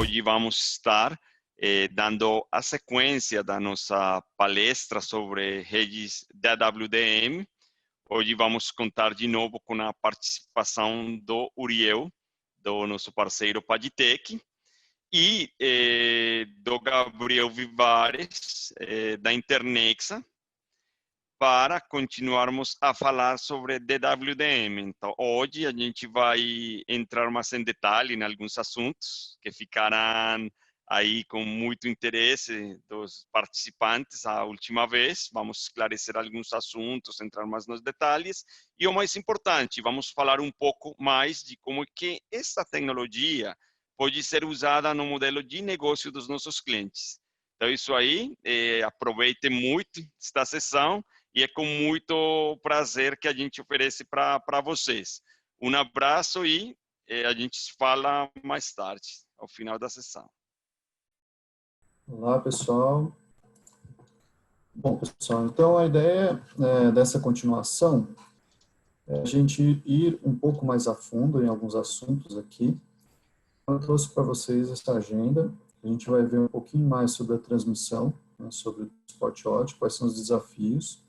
Hoje vamos estar dando a sequência da nossa palestra sobre redes DWDM. Hoje vamos contar de novo com a participação do Uriel, do nosso parceiro Padtech, e do Gabriel Vivares, da Internexa, para continuarmos a falar sobre DWDM. Então, hoje a gente vai entrar mais em detalhe em alguns assuntos que ficarão aí com muito interesse dos participantes a última vez. Vamos esclarecer alguns assuntos, entrar mais nos detalhes. E o mais importante, vamos falar um pouco mais de como que essa tecnologia pode ser usada no modelo de negócio dos nossos clientes. Então, isso aí, aproveite muito esta sessão e é com muito prazer que a gente oferece para vocês. Um abraço e a gente se fala mais tarde, ao final da sessão. Olá, pessoal. Bom, pessoal, então a ideia dessa continuação é a gente ir um pouco mais a fundo em alguns assuntos aqui. Eu trouxe para vocês essa agenda. A gente vai ver um pouquinho mais sobre a transmissão, né, sobre o esporte ótico, quais são os desafios,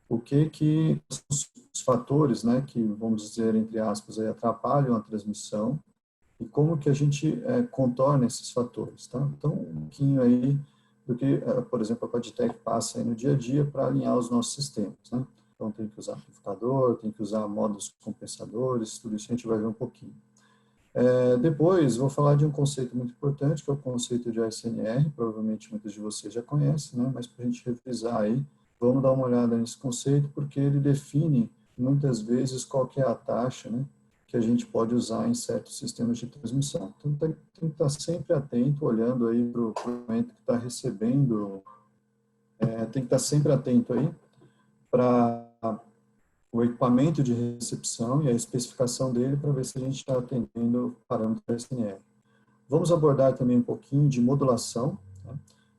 o que são os fatores, né, que, vamos dizer, entre aspas, aí, atrapalham a transmissão e como que a gente contorna esses fatores, tá? Então, um pouquinho aí do que, por exemplo, a Padtech passa aí no dia a dia para alinhar os nossos sistemas, né? Então, tem que usar amplificador, tem que usar módulos compensadores, tudo isso a gente vai ver um pouquinho. Depois, vou falar de um conceito muito importante, que é o conceito de ASNR, provavelmente muitos de vocês já conhecem, né? Mas para a gente revisar aí, vamos dar uma olhada nesse conceito, porque ele define, muitas vezes, qual que é a taxa, né, que a gente pode usar em certos sistemas de transmissão. Então, tem que estar sempre atento, olhando aí para o momento que está recebendo, tem que estar sempre atento aí para o equipamento de recepção e a especificação dele para ver se a gente está atendendo o parâmetro SNR. Vamos abordar também um pouquinho de modulação. Tá?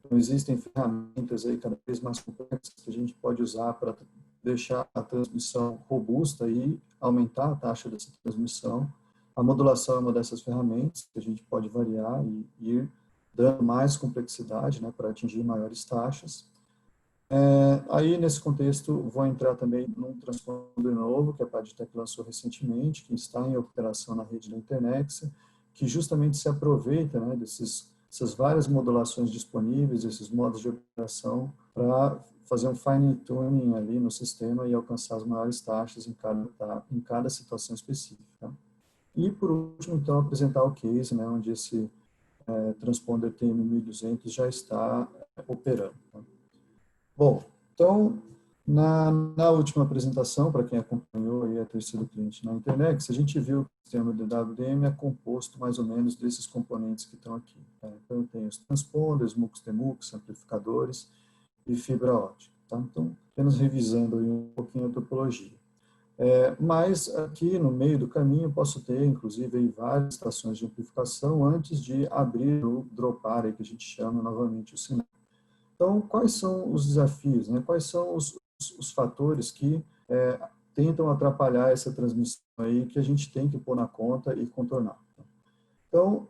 Então, existem ferramentas aí cada vez mais complexas que a gente pode usar para deixar a transmissão robusta e aumentar a taxa dessa transmissão. A modulação é uma dessas ferramentas que a gente pode variar e ir dando mais complexidade, né, para atingir maiores taxas. Aí, nesse contexto, vou entrar também num transponder novo que a Padtech lançou recentemente, que está em operação na rede da Internexa, que justamente se aproveita, né, dessas várias modulações disponíveis, esses modos de operação, para fazer um fine tuning ali no sistema e alcançar as maiores taxas em cada situação específica. E, por último, então, apresentar o case, né, onde esse transponder TM1200 já está operando. Tá? Bom, então, na última apresentação, para quem acompanhou aí a ter sido cliente na Internexa, a gente viu que o sistema de WDM é composto mais ou menos desses componentes que estão aqui. Tá? Então, tem os transponders, MUX-TMUX, amplificadores e fibra ótica. Tá? Então, apenas revisando aí um pouquinho a topologia. Mas aqui no meio do caminho eu posso ter, inclusive, aí várias estações de amplificação antes de abrir ou dropar, aí, que a gente chama novamente o sinal. Então, quais são os desafios, né? Quais são os fatores que tentam atrapalhar essa transmissão aí que a gente tem que pôr na conta e contornar? Então,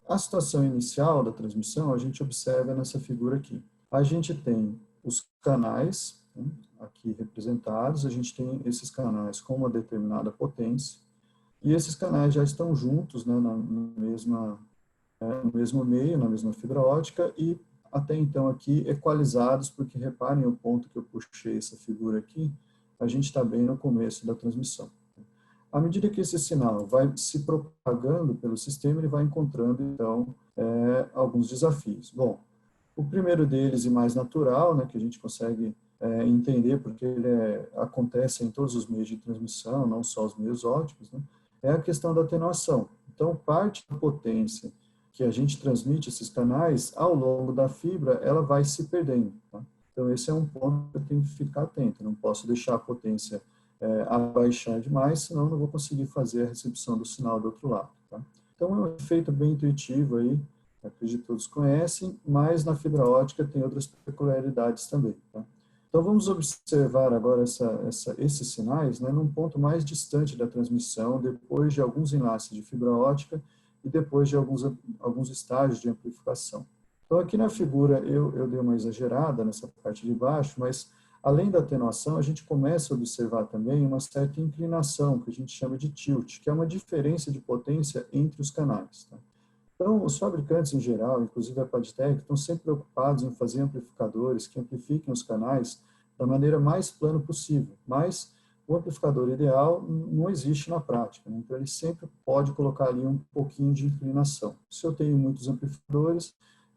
a situação inicial da transmissão a gente observa nessa figura aqui. A gente tem os canais, né, aqui representados, a gente tem esses canais com uma determinada potência, e esses canais já estão juntos, né, no mesmo meio, na mesma fibra ótica, e até então aqui equalizados, porque reparem o ponto que eu puxei essa figura aqui, a gente está bem no começo da transmissão. À medida que esse sinal vai se propagando pelo sistema, ele vai encontrando, então, alguns desafios. Bom, o primeiro deles, e mais natural, né, que a gente consegue entender, porque ele acontece em todos os meios de transmissão, não só os meios óticos, né, é a questão da atenuação. Então, parte da potência que a gente transmite esses canais, ao longo da fibra, ela vai se perdendo. Tá? Então, esse é um ponto que eu tenho que ficar atento. Eu não posso deixar a potência abaixar demais, senão eu não vou conseguir fazer a recepção do sinal do outro lado. Tá? Então, é um efeito bem intuitivo aí, acredito que todos conhecem, mas na fibra ótica tem outras peculiaridades também. Tá? Então, vamos observar agora esses sinais, né, num ponto mais distante da transmissão, depois de alguns enlaces de fibra ótica, e depois de alguns estágios de amplificação. Então, aqui na figura, eu dei uma exagerada nessa parte de baixo, mas além da atenuação, a gente começa a observar também uma certa inclinação, que a gente chama de tilt, que é uma diferença de potência entre os canais. Tá? Então, os fabricantes em geral, inclusive a Padtech, estão sempre preocupados em fazer amplificadores que amplifiquem os canais da maneira mais plana possível, mas o amplificador ideal não existe na prática, né? Então ele sempre pode colocar ali um pouquinho de inclinação. Se eu tenho muitos amplificadores,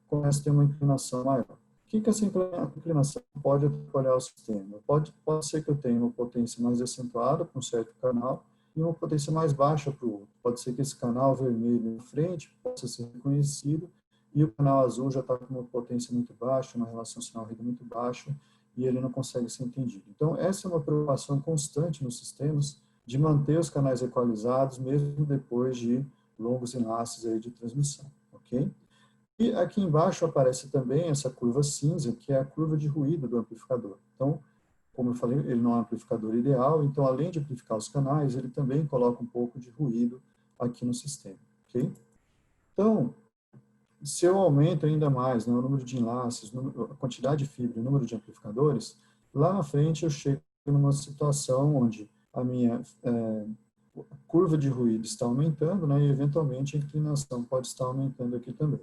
começa a ter uma inclinação maior. O que essa inclinação pode atrapalhar o sistema? Pode ser que eu tenha uma potência mais acentuada para um certo canal e uma potência mais baixa para o outro. Pode ser que esse canal vermelho na frente possa ser reconhecido e o canal azul já está com uma potência muito baixa, uma relação sinal-ruído muito baixa, e ele não consegue ser entendido. Então, essa é uma preocupação constante nos sistemas de manter os canais equalizados, mesmo depois de longos enlaces aí de transmissão, ok? E aqui embaixo aparece também essa curva cinza, que é a curva de ruído do amplificador. Então, como eu falei, ele não é um amplificador ideal, então, além de amplificar os canais, ele também coloca um pouco de ruído aqui no sistema, ok? Então, se eu aumento ainda mais, né, o número de enlaces, a quantidade de fibra, o número de amplificadores, lá na frente eu chego numa situação onde a minha curva de ruído está aumentando, né, e eventualmente a inclinação pode estar aumentando aqui também.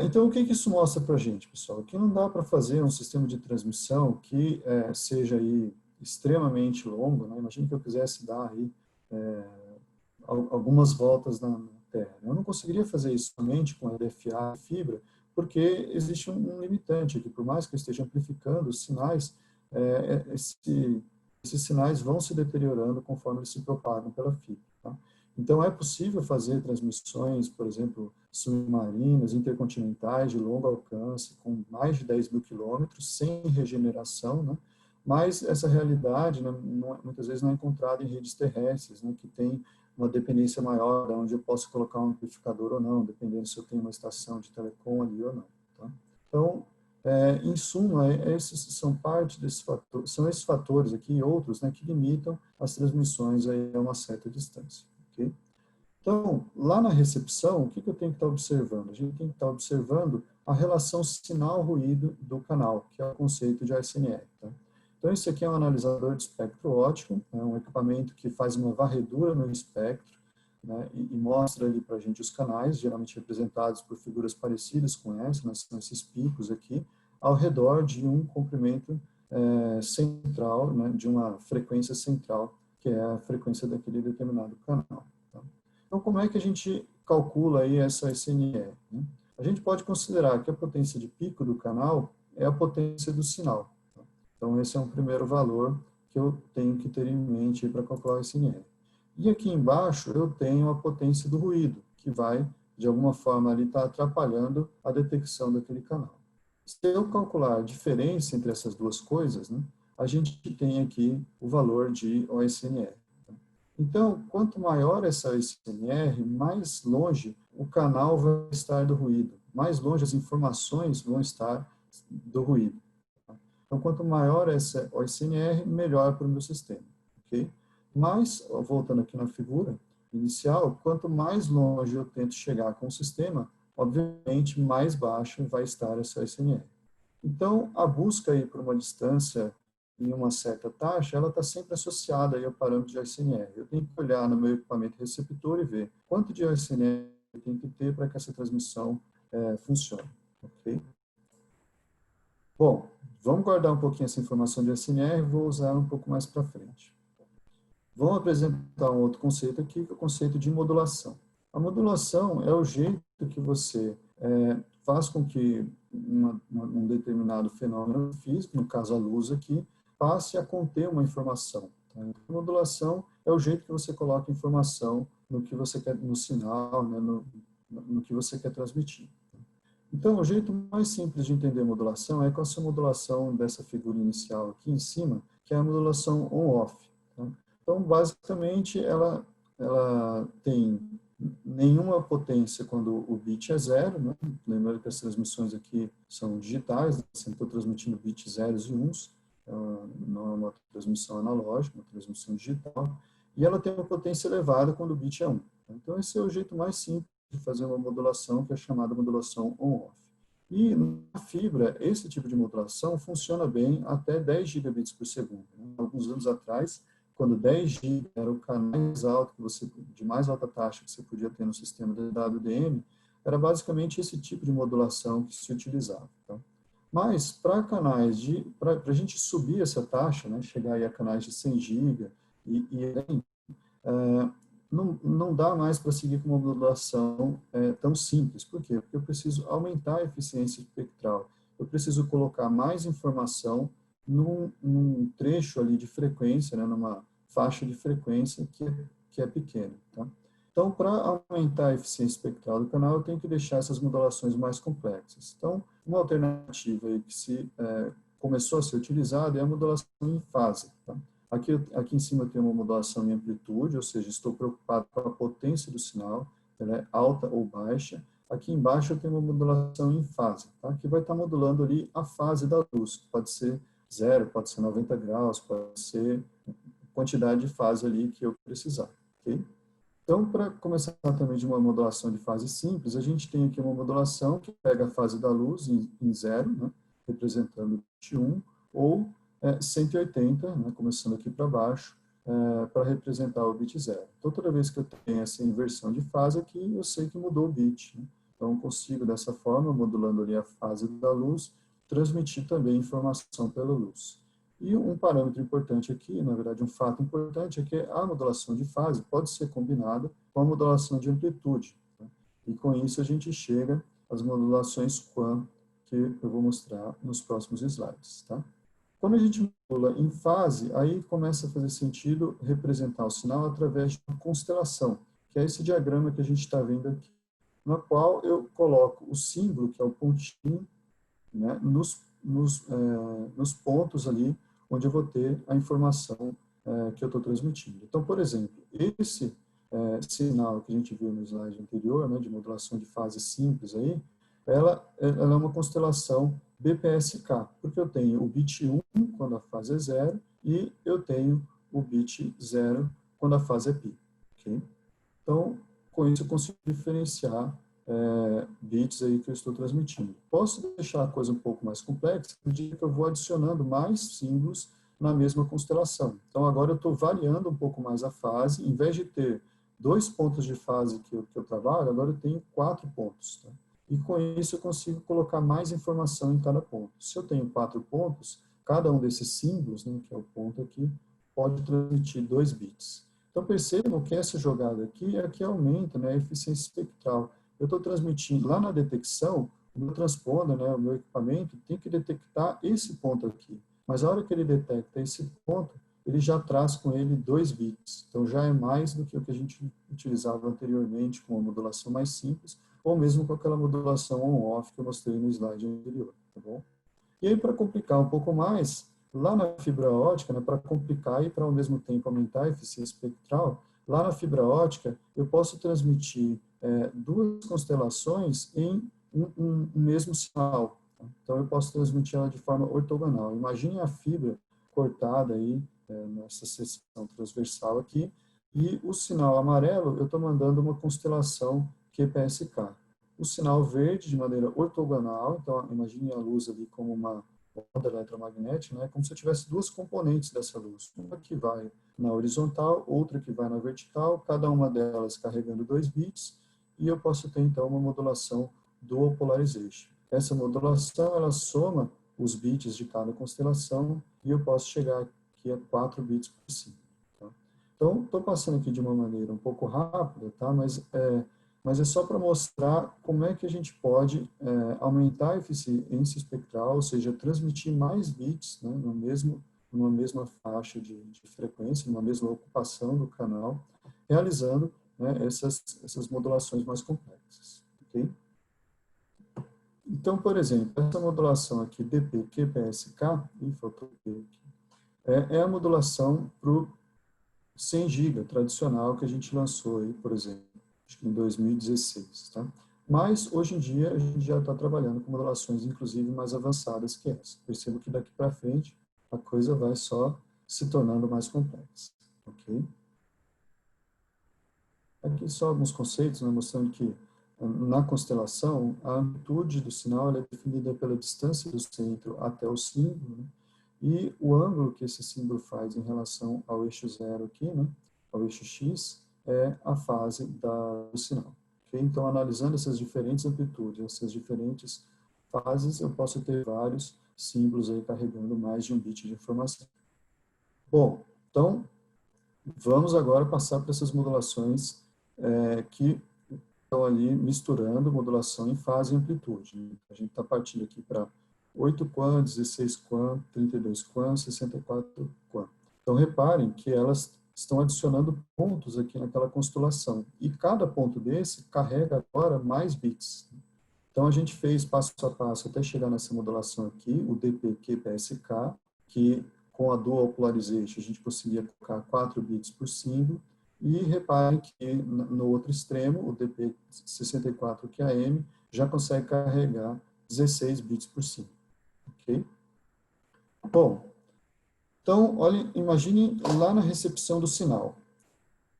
Então, o que isso mostra para a gente, pessoal? Que não dá para fazer um sistema de transmissão que seja aí extremamente longo, né? Imagina que eu quisesse dar aí algumas voltas na Terra. Eu não conseguiria fazer isso somente com LFA e fibra, porque existe um limitante aqui. Por mais que eu esteja amplificando os sinais, esses sinais vão se deteriorando conforme eles se propagam pela fibra. Tá? Então, é possível fazer transmissões, por exemplo, submarinas, intercontinentais, de longo alcance, com mais de 10 mil quilômetros, sem regeneração, né? Mas essa realidade, né, muitas vezes não é encontrada em redes terrestres, né, que tem uma dependência maior, onde eu posso colocar um amplificador ou não, dependendo se eu tenho uma estação de telecom ali ou não. Tá? Então, em suma, esses são parte desses fatores, são esses fatores aqui e outros, né, que limitam as transmissões aí a uma certa distância. Okay? Então, lá na recepção, o que eu tenho que estar observando? A gente tem que estar observando a relação sinal-ruído do canal, que é o conceito de ASNR. Tá? Então, esse aqui é um analisador de espectro óptico, é um equipamento que faz uma varredura no espectro, né, e mostra ali para a gente os canais, geralmente representados por figuras parecidas com essa, né, são esses picos aqui, ao redor de um comprimento central, né, de uma frequência central, que é a frequência daquele determinado canal. Tá? Então, como é que a gente calcula aí essa SNR? Né? A gente pode considerar que a potência de pico do canal é a potência do sinal. Tá? Então, esse é um primeiro valor que eu tenho que ter em mente para calcular a SNR. E aqui embaixo eu tenho a potência do ruído, que vai, de alguma forma, ali estar atrapalhando a detecção daquele canal. Se eu calcular a diferença entre essas duas coisas, né, a gente tem aqui o valor de OSNR. Então, quanto maior essa OSNR, mais longe o canal vai estar do ruído, mais longe as informações vão estar do ruído. Então, quanto maior essa OSNR, melhor para o meu sistema. Okay? Mas, voltando aqui na figura inicial, quanto mais longe eu tento chegar com o sistema, obviamente mais baixo vai estar essa OSNR. Então, a busca aí por uma distância em uma certa taxa, ela está sempre associada aí ao parâmetro de OSNR. Eu tenho que olhar no meu equipamento receptor e ver quanto de OSNR eu tenho que ter para que essa transmissão funcione. Ok? Bom, vamos guardar um pouquinho essa informação de OSNR e vou usar um pouco mais para frente. Vamos apresentar um outro conceito aqui, que é o conceito de modulação. A modulação é o jeito que você faz com que um determinado fenômeno físico, no caso a luz aqui, passe a conter uma informação. Tá? A modulação é o jeito que você coloca informação no que você quer, no sinal, né, no que você quer transmitir. Então, o jeito mais simples de entender modulação é com essa modulação dessa figura inicial aqui em cima, que é a modulação on-off. Tá? Então, basicamente, ela tem nenhuma potência quando o bit é zero, né? Lembrando que as transmissões aqui são digitais, sempre estou transmitindo bits zeros e uns, não é uma transmissão analógica, uma transmissão digital, e ela tem uma potência elevada quando o bit é 1. Então, esse é o jeito mais simples de fazer uma modulação, que é chamada modulação on-off. E na fibra, esse tipo de modulação funciona bem até 10 gigabits por segundo. Alguns anos atrás, quando 10 GB era o canal mais alto de mais alta taxa que você podia ter no sistema de WDM, era basicamente esse tipo de modulação que se utilizava. Tá? Mas para canais para a gente subir essa taxa, né, chegar aí a canais de 100 GB não dá mais para seguir com uma modulação tão simples. Por quê? Porque eu preciso aumentar a eficiência espectral. Eu preciso colocar mais informação num trecho ali de frequência, né, numa faixa de frequência que é pequena. Tá? Então, para aumentar a eficiência espectral do canal, eu tenho que deixar essas modulações mais complexas. Então, uma alternativa aí que começou a ser utilizada é a modulação em fase. Tá? Aqui em cima eu tenho uma modulação em amplitude, ou seja, estou preocupado com a potência do sinal, ela é alta ou baixa. Aqui embaixo eu tenho uma modulação em fase, tá? Que vai estar modulando ali a fase da luz, que pode ser 0, pode ser 90 graus, pode ser quantidade de fase ali que eu precisar, ok? Então, para começar também de uma modulação de fase simples, a gente tem aqui uma modulação que pega a fase da luz em 0, né, representando 21, ou 180, né, começando aqui para baixo, para representar o bit 0. Então, toda vez que eu tenho essa inversão de fase aqui, eu sei que mudou o bit. Né? Então, eu consigo, dessa forma, modulando ali a fase da luz, transmitir também informação pela luz. E um parâmetro importante aqui, na verdade um fato importante, é que a modulação de fase pode ser combinada com a modulação de amplitude. Tá? E com isso a gente chega às modulações QAM, que eu vou mostrar nos próximos slides. Tá? Quando a gente modula em fase, aí começa a fazer sentido representar o sinal através de uma constelação, que é esse diagrama que a gente está vendo aqui, na qual eu coloco o símbolo, que é o pontinho, né, nos pontos ali onde eu vou ter a informação que eu estou transmitindo. Então, por exemplo, esse sinal que a gente viu no slide anterior, né, de modulação de fase simples aí, ela é uma constelação BPSK, porque eu tenho o bit 1 quando a fase é 0 e eu tenho o bit 0 quando a fase é π. Okay? Então, com isso eu consigo diferenciar bits aí que eu estou transmitindo. Posso deixar a coisa um pouco mais complexa, à medida que eu vou adicionando mais símbolos na mesma constelação. Então, agora eu estou variando um pouco mais a fase, em vez de ter 2 pontos de fase que eu trabalho, agora eu tenho 4 pontos. Tá? E com isso eu consigo colocar mais informação em cada ponto. Se eu tenho 4 pontos, cada um desses símbolos, né, que é o ponto aqui, pode transmitir 2 bits. Então, percebam que essa jogada aqui é a que aumenta, né, a eficiência espectral. Eu estou transmitindo lá na detecção, o meu transponder, né, o meu equipamento, tem que detectar esse ponto aqui. Mas a hora que ele detecta esse ponto, ele já traz com ele 2 bits. Então, já é mais do que o que a gente utilizava anteriormente com a modulação mais simples, ou mesmo com aquela modulação on-off que eu mostrei no slide anterior. Tá bom? E aí, para complicar um pouco mais, lá na fibra ótica, né, para complicar e para ao mesmo tempo aumentar a eficiência espectral, lá na fibra ótica eu posso transmitir 2 constelações em um mesmo sinal. Tá? Então eu posso transmitir ela de forma ortogonal. Imagine a fibra cortada aí nessa seção transversal aqui e o sinal amarelo eu estou mandando uma constelação QPSK. O sinal verde de maneira ortogonal, então imagine a luz ali como uma onda eletromagnética, né, como se eu tivesse 2 componentes dessa luz, uma que vai na horizontal, outra que vai na vertical, cada uma delas carregando 2 bits, e eu posso ter então uma modulação dual polarization. Essa modulação, ela soma os bits de cada constelação, e eu posso chegar aqui a 4 bits por segundo. Tá? Então, estou passando aqui de uma maneira um pouco rápida, tá? Mas é só para mostrar como é que a gente pode aumentar a eficiência espectral, ou seja, transmitir mais bits, né, numa mesma faixa de frequência, numa mesma ocupação do canal, realizando, né, essas modulações mais complexas. Okay? Então, por exemplo, essa modulação aqui, DP-QPSK, é a modulação para o 100 GB tradicional que a gente lançou aí, por exemplo, acho que em 2016, tá? Mas, hoje em dia, a gente já está trabalhando com modulações, inclusive, mais avançadas que essa. Percebo que daqui para frente a coisa vai só se tornando mais complexa, ok? Aqui só alguns conceitos, né, mostrando que na constelação, a amplitude do sinal ela é definida pela distância do centro até o símbolo, né, e o ângulo que esse símbolo faz em relação ao eixo zero aqui, né, ao eixo X, é a fase do sinal. Okay? Então, analisando essas diferentes amplitudes, essas diferentes fases, eu posso ter vários símbolos aí carregando mais de um bit de informação. Bom, então, vamos agora passar para essas modulações que estão ali misturando modulação em fase e amplitude. A gente está partindo aqui para 8 QAM, 16 QAM, 32 QAM, 64 QAM. Então, reparem que elas estão adicionando pontos aqui naquela constelação. E cada ponto desse carrega agora mais bits. Então, a gente fez passo a passo até chegar nessa modulação aqui, o DP-QPSK, que com a Dual Polarization a gente conseguia colocar 4 bits por símbolo. E reparem que no outro extremo, o DP64QAM já consegue carregar 16 bits por símbolo. Ok? Bom, então, olhem, imagine lá na recepção do sinal.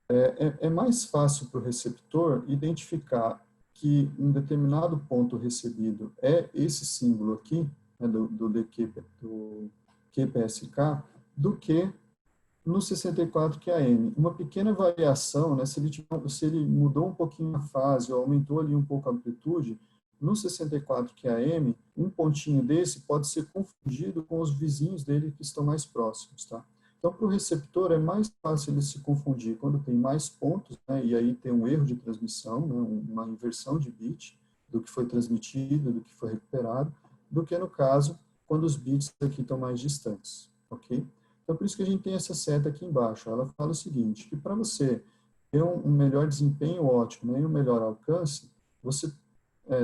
É mais fácil para o receptor identificar que um determinado ponto recebido é esse símbolo aqui, né, do QPSK, do que no 64QAM. Uma pequena variação, né, se ele mudou um pouquinho a fase ou aumentou ali um pouco a amplitude, no 64QAM, um pontinho desse pode ser confundido com os vizinhos dele que estão mais próximos, tá? Então, para o receptor, é mais fácil ele se confundir quando tem mais pontos, né, e aí tem um erro de transmissão, né, uma inversão de bit do que foi transmitido, do que foi recuperado, do que no caso, quando os bits aqui estão mais distantes, ok? Então, por isso que a gente tem essa seta aqui embaixo. Ela fala o seguinte, que para você ter um melhor desempenho ótimo, né, e um melhor alcance, você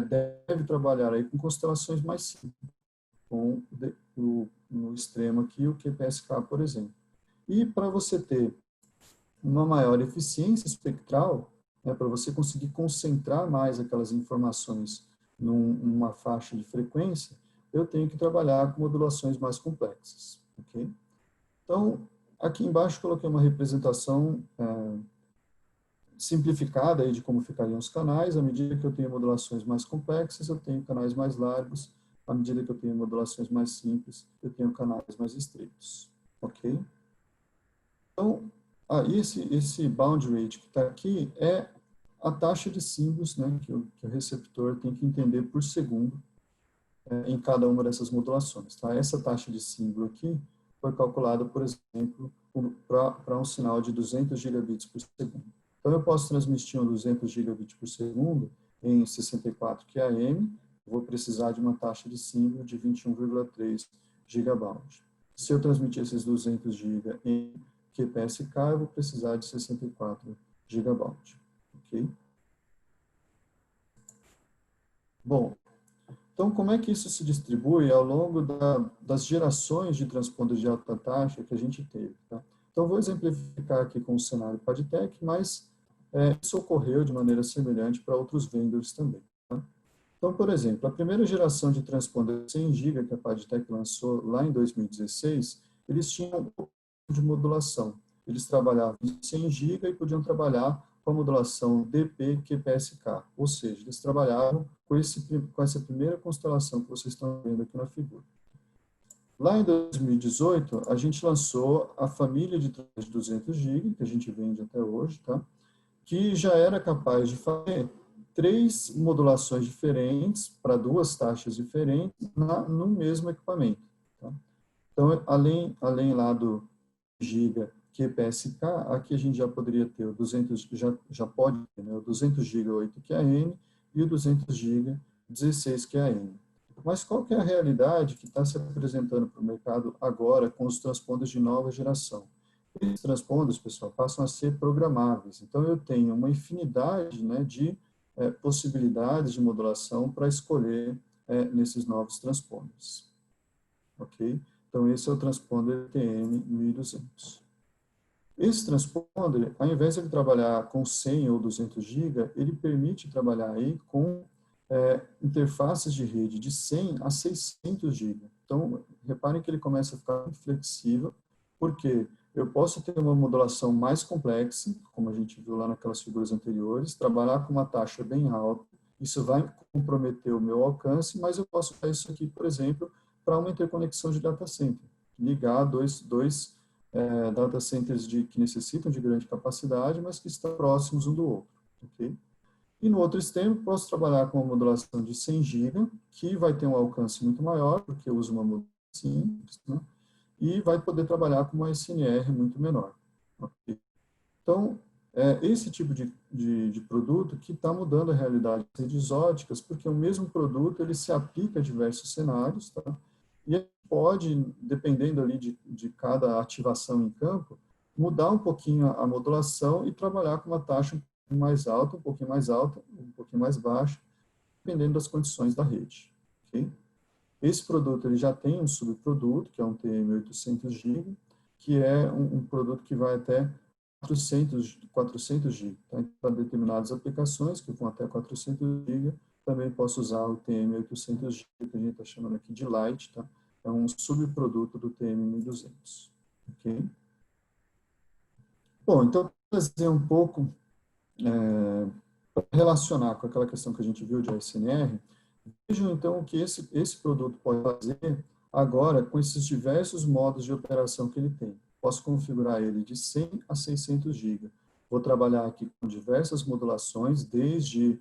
deve trabalhar aí com constelações mais simples, com no extremo aqui o QPSK, por exemplo. E para você ter uma maior eficiência espectral, né, para você conseguir concentrar mais aquelas informações numa faixa de frequência, eu tenho que trabalhar com modulações mais complexas. Ok? Então, aqui embaixo coloquei uma representação simplificada aí de como ficariam os canais. À medida que eu tenho modulações mais complexas, eu tenho canais mais largos. À medida que eu tenho modulações mais simples, eu tenho canais mais estreitos. Ok? Então, esse bound rate que está aqui é a taxa de símbolos, né, que o receptor tem que entender por segundo em cada uma dessas modulações. Tá? Essa taxa de símbolo aqui foi calculada, por exemplo, para um sinal de 200 gigabits por segundo. Então, eu posso transmitir um 200 gigabits por segundo em 64 QAM, vou precisar de uma taxa de símbolo de 21,3 gigabaud. Se eu transmitir esses 200 GB em QPSK, eu vou precisar de 64 gigabaud. Ok? Bom, então, como é que isso se distribui ao longo das gerações de transponders de alta taxa que a gente teve? Tá? Então, vou exemplificar aqui com o cenário PADTEC, mas isso ocorreu de maneira semelhante para outros vendors também. Tá? Então, por exemplo, a primeira geração de transponder 100 GB que a PADTEC lançou lá em 2016, eles tinham um de modulação. Eles trabalhavam em 100 GB e podiam trabalhar com a modulação DP-QPSK, ou seja, eles trabalhavam com essa primeira constelação que vocês estão vendo aqui na figura. Lá em 2018, a gente lançou a família de 200 GB, que a gente vende até hoje, tá? Que já era capaz de fazer 3 modulações diferentes para 2 taxas diferentes no mesmo equipamento. Tá? Então, além lá do GB QPSK, aqui a gente já poderia ter o 200, já pode ter, né, o 200 GB 8 QAM e o 200 GB 16 QAM. Mas qual que é a realidade que está se apresentando para o mercado agora com os transponders de nova geração? Esses transponders, pessoal, passam a ser programáveis. Então, eu tenho uma infinidade, né, de possibilidades de modulação para escolher nesses novos transponders. Ok? Então, esse é o transponder TM1200. Esse transponder, ao invés de ele trabalhar com 100 ou 200 GB, ele permite trabalhar aí com interfaces de rede de 100 a 600 GB. Então, reparem que ele começa a ficar muito flexível, porque eu posso ter uma modulação mais complexa, como a gente viu lá naquelas figuras anteriores, trabalhar com uma taxa bem alta, isso vai comprometer o meu alcance, mas eu posso usar isso aqui, por exemplo, para uma interconexão de data center, ligar dois data centers que necessitam de grande capacidade, mas que estão próximos um do outro, ok? E no outro extremo, posso trabalhar com uma modulação de 100 GB, que vai ter um alcance muito maior, porque eu uso uma modulação simples, né? E vai poder trabalhar com uma SNR muito menor. Okay? Então, esse tipo de produto que está mudando a realidade das redes óticas, porque o mesmo produto ele se aplica a diversos cenários, tá? E ele pode, dependendo ali de cada ativação em campo, mudar um pouquinho a modulação e trabalhar com uma taxa um pouquinho mais alta, um pouquinho mais alta, um pouquinho mais baixa, dependendo das condições da rede. Okay? Esse produto ele já tem um subproduto, que é um TM800GB, que é um produto que vai até 400 GB. Tá? Para determinadas aplicações, que vão até 400 GB, também posso usar o TM800GB, que a gente está chamando aqui de Lite, tá? É um subproduto do TM1200. Ok? Bom, então, para trazer um pouco, para relacionar com aquela questão que a gente viu de ASNR, vejam então o que esse produto pode fazer agora com esses diversos modos de operação que ele tem. Posso configurar ele de 100 a 600 GB. Vou trabalhar aqui com diversas modulações, desde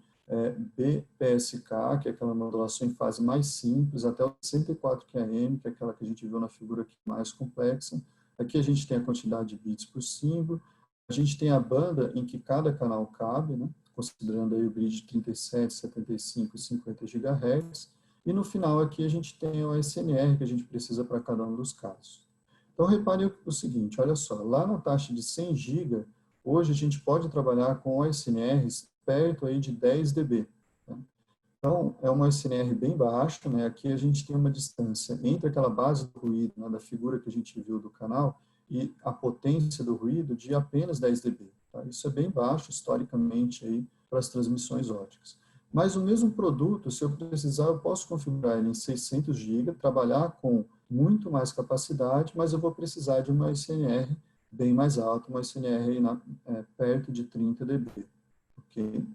BPSK, que é aquela modulação em fase mais simples, até o 64 QAM, que é aquela que a gente viu na figura aqui mais complexa. Aqui a gente tem a quantidade de bits por símbolo. A gente tem a banda em que cada canal cabe, né? Considerando aí o grid de 37, 75 e 50 GHz. E no final aqui a gente tem o SNR que a gente precisa para cada um dos casos. Então reparem o seguinte, olha só, lá na taxa de 100 GB, hoje a gente pode trabalhar com SNRs perto aí de 10 dB. Tá? Então é uma SNR bem baixa, né? Aqui a gente tem uma distância entre aquela base do ruído, né, da figura que a gente viu do canal, e a potência do ruído de apenas 10 dB. Tá? Isso é bem baixo, historicamente, aí, para as transmissões óticas. Mas o mesmo produto, se eu precisar, eu posso configurar ele em 600 GB, trabalhar com muito mais capacidade, mas eu vou precisar de uma SNR bem mais alta, uma SNR perto de 30 dB. Okay?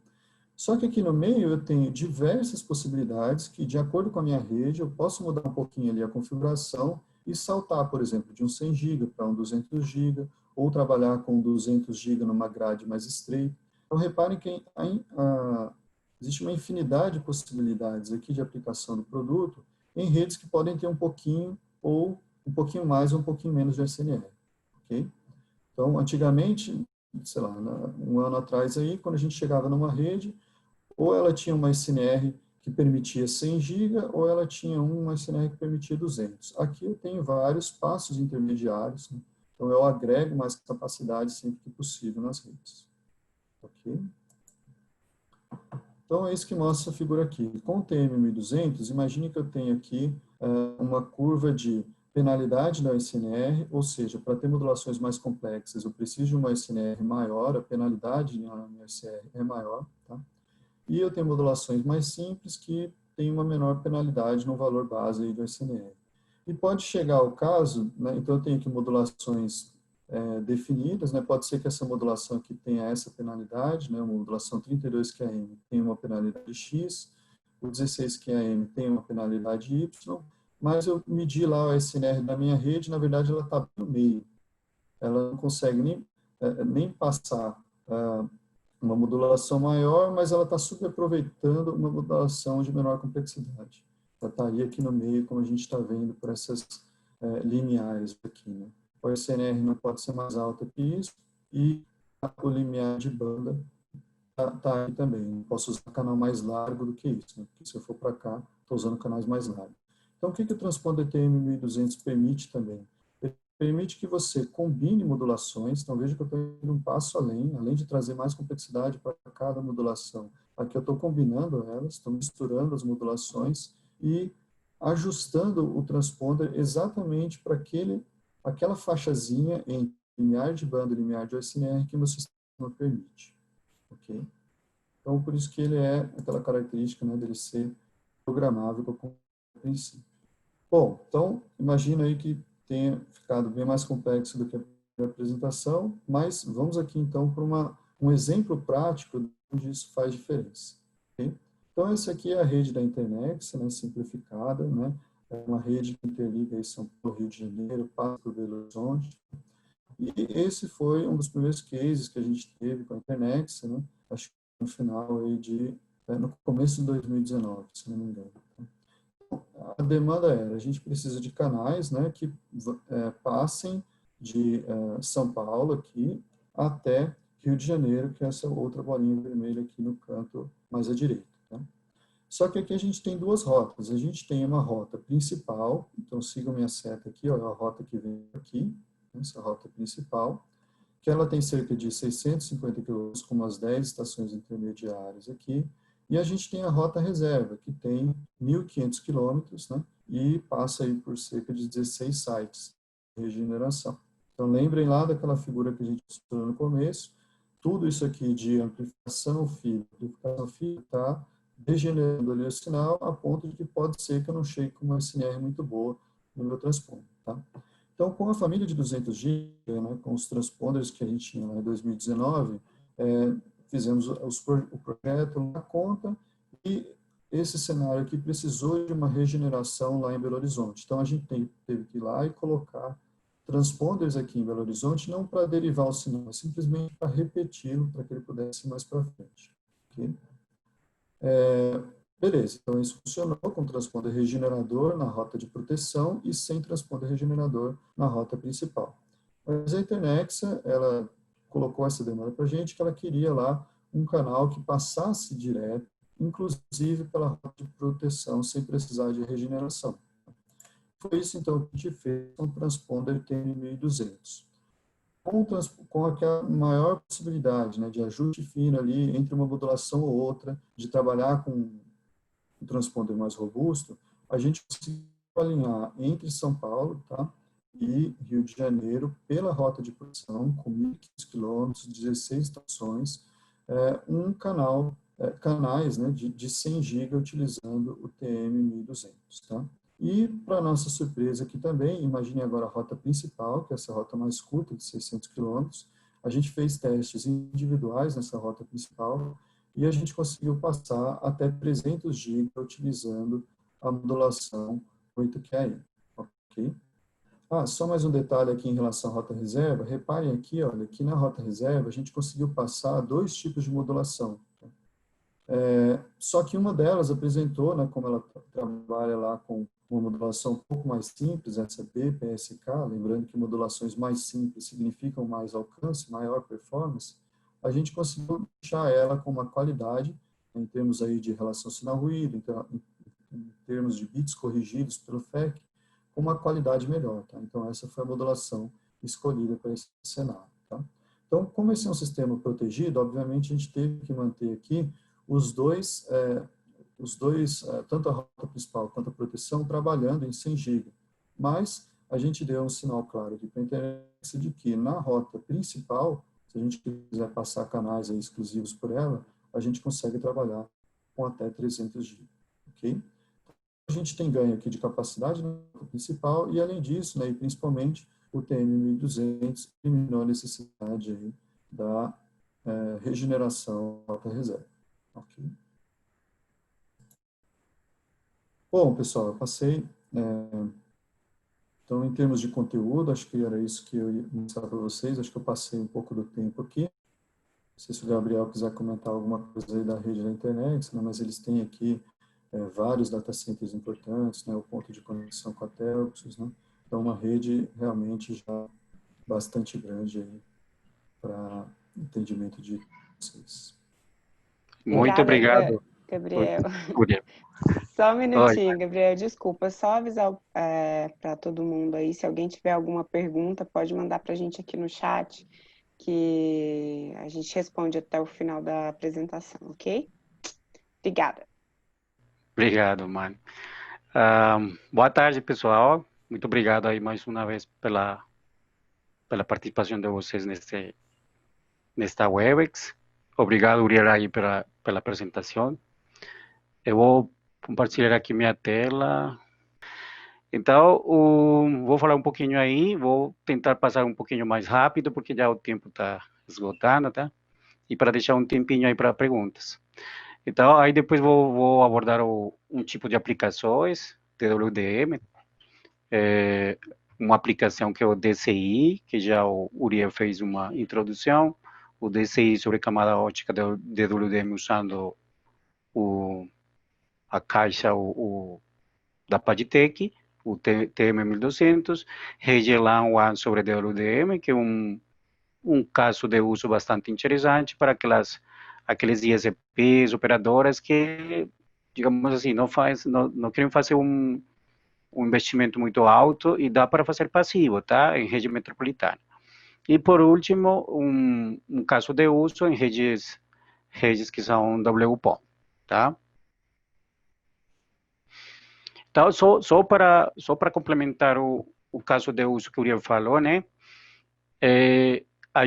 Só que aqui no meio eu tenho diversas possibilidades que, de acordo com a minha rede, eu posso mudar um pouquinho ali a configuração e saltar, por exemplo, de um 100 GB para um 200 GB, ou trabalhar com 200 GB numa grade mais estreita. Então, reparem que existe uma infinidade de possibilidades aqui de aplicação do produto em redes que podem ter um pouquinho ou um pouquinho mais ou um pouquinho menos de SNR. Okay? Então, antigamente, sei lá, um ano atrás aí, quando a gente chegava numa rede, ou ela tinha uma SNR que permitia 100 GB, ou ela tinha uma SNR que permitia 200. Aqui eu tenho vários passos intermediários, né? Então eu agrego mais capacidade sempre que possível nas redes. Ok? Então é isso que mostra a figura aqui. Com o TM1200, imagine que eu tenho aqui uma curva de penalidade da SNR, ou seja, para ter modulações mais complexas, eu preciso de uma SNR maior, a penalidade na SNR é maior, tá? E eu tenho modulações mais simples que têm uma menor penalidade no valor base aí do SNR. E pode chegar ao caso, né, então eu tenho aqui modulações definidas, né, pode ser que essa modulação aqui tenha essa penalidade, né, uma modulação 32 QAM tem uma penalidade X, o 16 QAM tem uma penalidade Y, mas eu medi lá o SNR da minha rede, na verdade ela está no meio, ela não consegue nem passar uma modulação maior, mas ela está superaproveitando uma modulação de menor complexidade. Ela estaria aqui no meio, como a gente está vendo por essas lineares aqui. Né? O SNR não pode ser mais alta que isso, e o limiar de banda está aí também. Não posso usar canal mais largo do que isso, né? Porque se eu for para cá, estou usando canais mais largos. Então, o que o transponder TM1200 permite também? Permite que você combine modulações, então veja que eu estou indo um passo além de trazer mais complexidade para cada modulação. Aqui eu estou combinando elas, estou misturando as modulações e ajustando o transponder exatamente para aquela faixazinha em limiar de banda e limiar de OSNR que o meu sistema permite. Ok? Então, por isso que ele é aquela característica, né, dele ser programável com o princípio. Bom, então, imagina aí que tenha ficado bem mais complexo do que apresentação, mas vamos aqui então para um exemplo prático onde isso faz diferença. Okay? Então, essa aqui é a rede da Internex, né, simplificada, né? É uma rede que interliga aí São Paulo, Rio de Janeiro, passa por Belo Horizonte. E esse foi um dos primeiros cases que a gente teve com a Internex, né? Acho que no final aí no começo de 2019, se não me engano. A demanda era, a gente precisa de canais, né, que passem de São Paulo aqui até Rio de Janeiro, que é essa outra bolinha vermelha aqui no canto mais à direita. Tá? Só que aqui a gente tem duas rotas. A gente tem uma rota principal, então sigam minha seta aqui, ó, a rota que vem aqui, essa rota principal, que ela tem cerca de 650 quilômetros, com umas 10 estações intermediárias aqui, e a gente tem a rota reserva, que tem 1.500 quilômetros, né, e passa aí por cerca de 16 sites de regeneração. Então, lembrem lá daquela figura que a gente mostrou no começo, tudo isso aqui de amplificação fibra está degenerando ali o sinal a ponto de que pode ser que eu não chegue com uma SNR muito boa no meu transponder, tá? Então, com a família de 200 GB, né, com os transponders que a gente tinha lá em 2019, fizemos o projeto na conta e esse cenário aqui precisou de uma regeneração lá em Belo Horizonte. Então, a gente teve que ir lá e colocar transponders aqui em Belo Horizonte, não para derivar o sinal, mas simplesmente para repeti-lo, para que ele pudesse ir mais para frente. Okay? Beleza, então isso funcionou com transponder regenerador na rota de proteção e sem transponder regenerador na rota principal. Mas a Internexa, ela colocou essa demanda para a gente, que ela queria lá um canal que passasse direto, inclusive pela rota de proteção, sem precisar de regeneração. Foi isso, então, que a gente fez com o transponder TN1200. Com aquela maior possibilidade, né, de ajuste fino ali entre uma modulação ou outra, de trabalhar com um transponder mais robusto, a gente conseguiu alinhar entre São Paulo, tá, e Rio de Janeiro pela rota de produção, com 1.500 quilômetros, 16 estações, canais, né, de 100 GB utilizando o TM1200, tá? E, para nossa surpresa aqui também, imagine agora a rota principal, que é essa rota mais curta, de 600 quilômetros. A gente fez testes individuais nessa rota principal e a gente conseguiu passar até 300 GB utilizando a modulação 8QAM. Ok? Só mais um detalhe aqui em relação à rota reserva. Reparem aqui, olha, aqui na rota reserva a gente conseguiu passar dois tipos de modulação. Só que uma delas apresentou, né, como ela trabalha lá com uma modulação um pouco mais simples, essa BPSK, lembrando que modulações mais simples significam mais alcance, maior performance, a gente conseguiu deixar ela com uma qualidade, em termos aí de relação sinal-ruído, em termos de bits corrigidos pelo FEC, com uma qualidade melhor. Tá? Então, essa foi a modulação escolhida para esse cenário. Tá? Então, como esse é um sistema protegido, obviamente a gente teve que manter aqui os dois, tanto a rota principal quanto a proteção, trabalhando em 100 GB. Mas a gente deu um sinal claro aqui para a internet de que na rota principal, se a gente quiser passar canais aí exclusivos por ela, a gente consegue trabalhar com até 300 GB. Ok? A gente tem ganho aqui de capacidade na rota principal e, além disso, né, e principalmente, o TM1200 eliminou a necessidade aí da regeneração da rota reserva. Ok. Bom, pessoal, eu passei. Então, em termos de conteúdo, acho que era isso que eu ia mostrar para vocês. Acho que eu passei um pouco do tempo aqui. Não sei se o Gabriel quiser comentar alguma coisa aí da rede da internet, né, mas eles têm aqui vários data centers importantes, né, o ponto de conexão com a Telxus, né. Então, uma rede realmente já bastante grande aí para entendimento de vocês. Muito obrigado, Gabriel. Uriel. Só um minutinho, Gabriel, desculpa, só avisar para todo mundo aí, se alguém tiver alguma pergunta, pode mandar para a gente aqui no chat, que a gente responde até o final da apresentação, ok? Obrigada. Obrigado, mano. Boa tarde, pessoal. Muito obrigado aí mais uma vez pela participação de vocês nesta Webex. Obrigado, Uriel, aí pela apresentação. Eu vou compartilhar aqui minha tela. Então, vou falar um pouquinho aí, vou tentar passar um pouquinho mais rápido, porque já o tempo está esgotando, tá? E para deixar um tempinho aí para perguntas. Então, aí depois vou abordar um tipo de aplicações, DWDM, uma aplicação que é o DCI, que já o Uriel fez uma introdução, o DCI sobre camada ótica do DWDM usando a caixa da Padtech, o TM1200, rede LAN WAN sobre DWDM, que é um caso de uso bastante interessante para aqueles ISPs, operadoras que, digamos assim, não querem fazer um investimento muito alto e dá para fazer passivo, tá? Em rede metropolitana. E por último, um caso de uso em redes que são WPON, tá? Então, só para complementar o caso de uso que o Uriel falou, né? A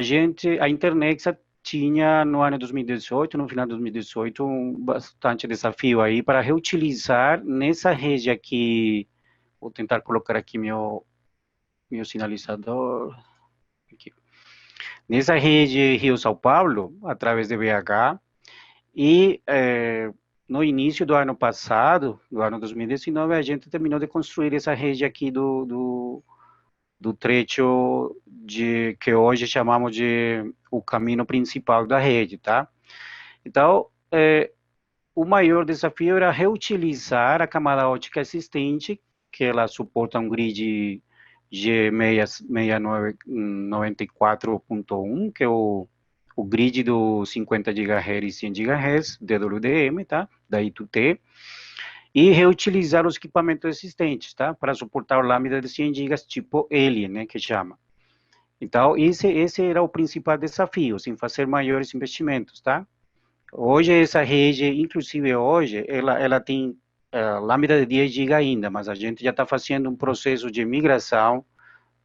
Internexa tinha no ano 2018, no final de 2018, bastante desafio aí para reutilizar nessa rede aqui. Vou tentar colocar aqui meu sinalizador. Aqui. Nessa rede Rio-São Paulo, através de BH, e no início do ano passado, do ano 2019, a gente terminou de construir essa rede aqui do trecho que hoje chamamos de o caminho principal da rede, tá? Então, o maior desafio era reutilizar a camada ótica existente, que ela suporta um grid G6994.1, que é o grid do 50 GHz e 100 GHz, DWDM, tá? Da I2T, e reutilizar os equipamentos existentes, tá? Para suportar o lambda de 100 GB tipo Alien, né, que chama. Então, esse era o principal desafio, sem fazer maiores investimentos, tá? Hoje, essa rede, inclusive hoje, ela tem lambda de 10 GB ainda, mas a gente já está fazendo um processo de migração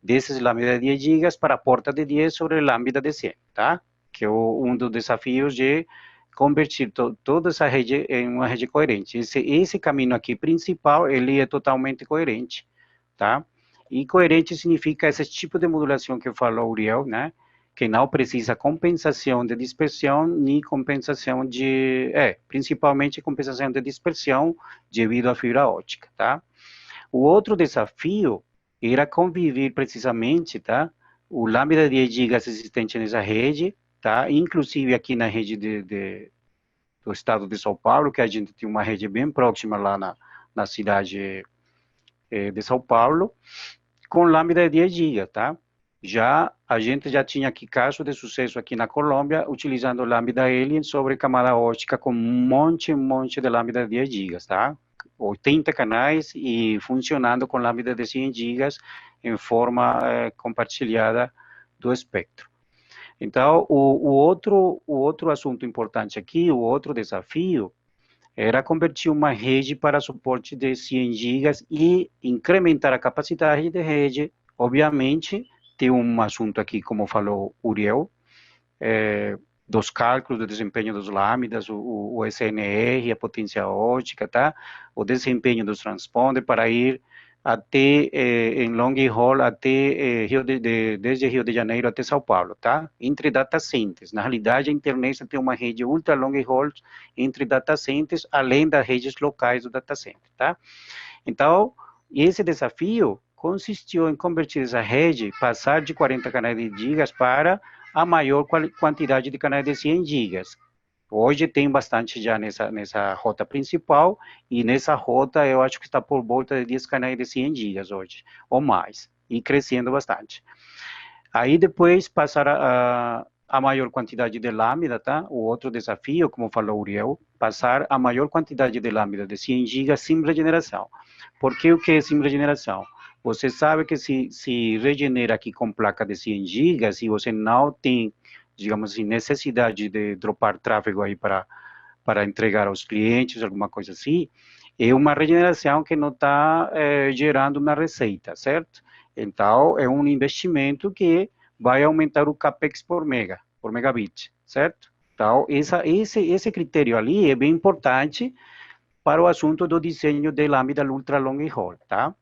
desses lambda de 10 GB para a porta de 10 sobre lambda de 100, tá? Que é um dos desafios de convertir toda essa rede em uma rede coerente. Esse caminho aqui principal, ele é totalmente coerente, tá? E coerente significa esse tipo de modulação que falou o Uriel, né? Que não precisa compensação de dispersão, nem compensação principalmente compensação de dispersão devido à fibra ótica, tá? O outro desafio era conviver precisamente, tá? O lambda de 10 GB existente nessa rede, tá? Inclusive aqui na rede do estado de São Paulo, que a gente tem uma rede bem próxima lá na cidade de São Paulo, com lambda de 10 GB, tá? A gente já tinha aqui caso de sucesso aqui na Colômbia, utilizando lambda Alien sobre camada ótica com um monte de lambda de 10 GB, tá? 80 canais e funcionando com lambda de 100 GB em forma compartilhada do espectro. Então, o outro assunto importante aqui, o outro desafio, era convertir uma rede para suporte de 100 GB e incrementar a capacidade de rede. Obviamente, tem um assunto aqui, como falou Uriel, dos cálculos do desempenho dos lambdas, o SNR, a potência ótica, tá? O desempenho dos transponders para ir até em long haul, até desde Rio de Janeiro até São Paulo, tá? Entre data centers. Na realidade, a internet tem uma rede ultra long haul entre data centers, além das redes locais do data center, tá? Então, esse desafio consistiu em converter essa rede, passar de 40 canais de gigas para a maior quantidade de canais de 100 gigas. Hoje tem bastante já nessa rota principal, e nessa rota eu acho que está por volta de 10 canais de 100 gigas hoje, ou mais, e crescendo bastante. Aí depois passar a maior quantidade de lambda, tá? O outro desafio, como falou o Uriel, passar a maior quantidade de lambda de 100 gigas sem regeneração. Por que o que é sem regeneração? Você sabe que se regenera aqui com placa de 100 gigas e você não tem, digamos assim, necessidade de dropar tráfego aí para entregar aos clientes, alguma coisa assim, é uma regeneração que não está gerando uma receita, certo? Então, é um investimento que vai aumentar o capex por megabit, certo? Então, esse critério ali é bem importante para o assunto do desenho de lambda ultra long haul, tá?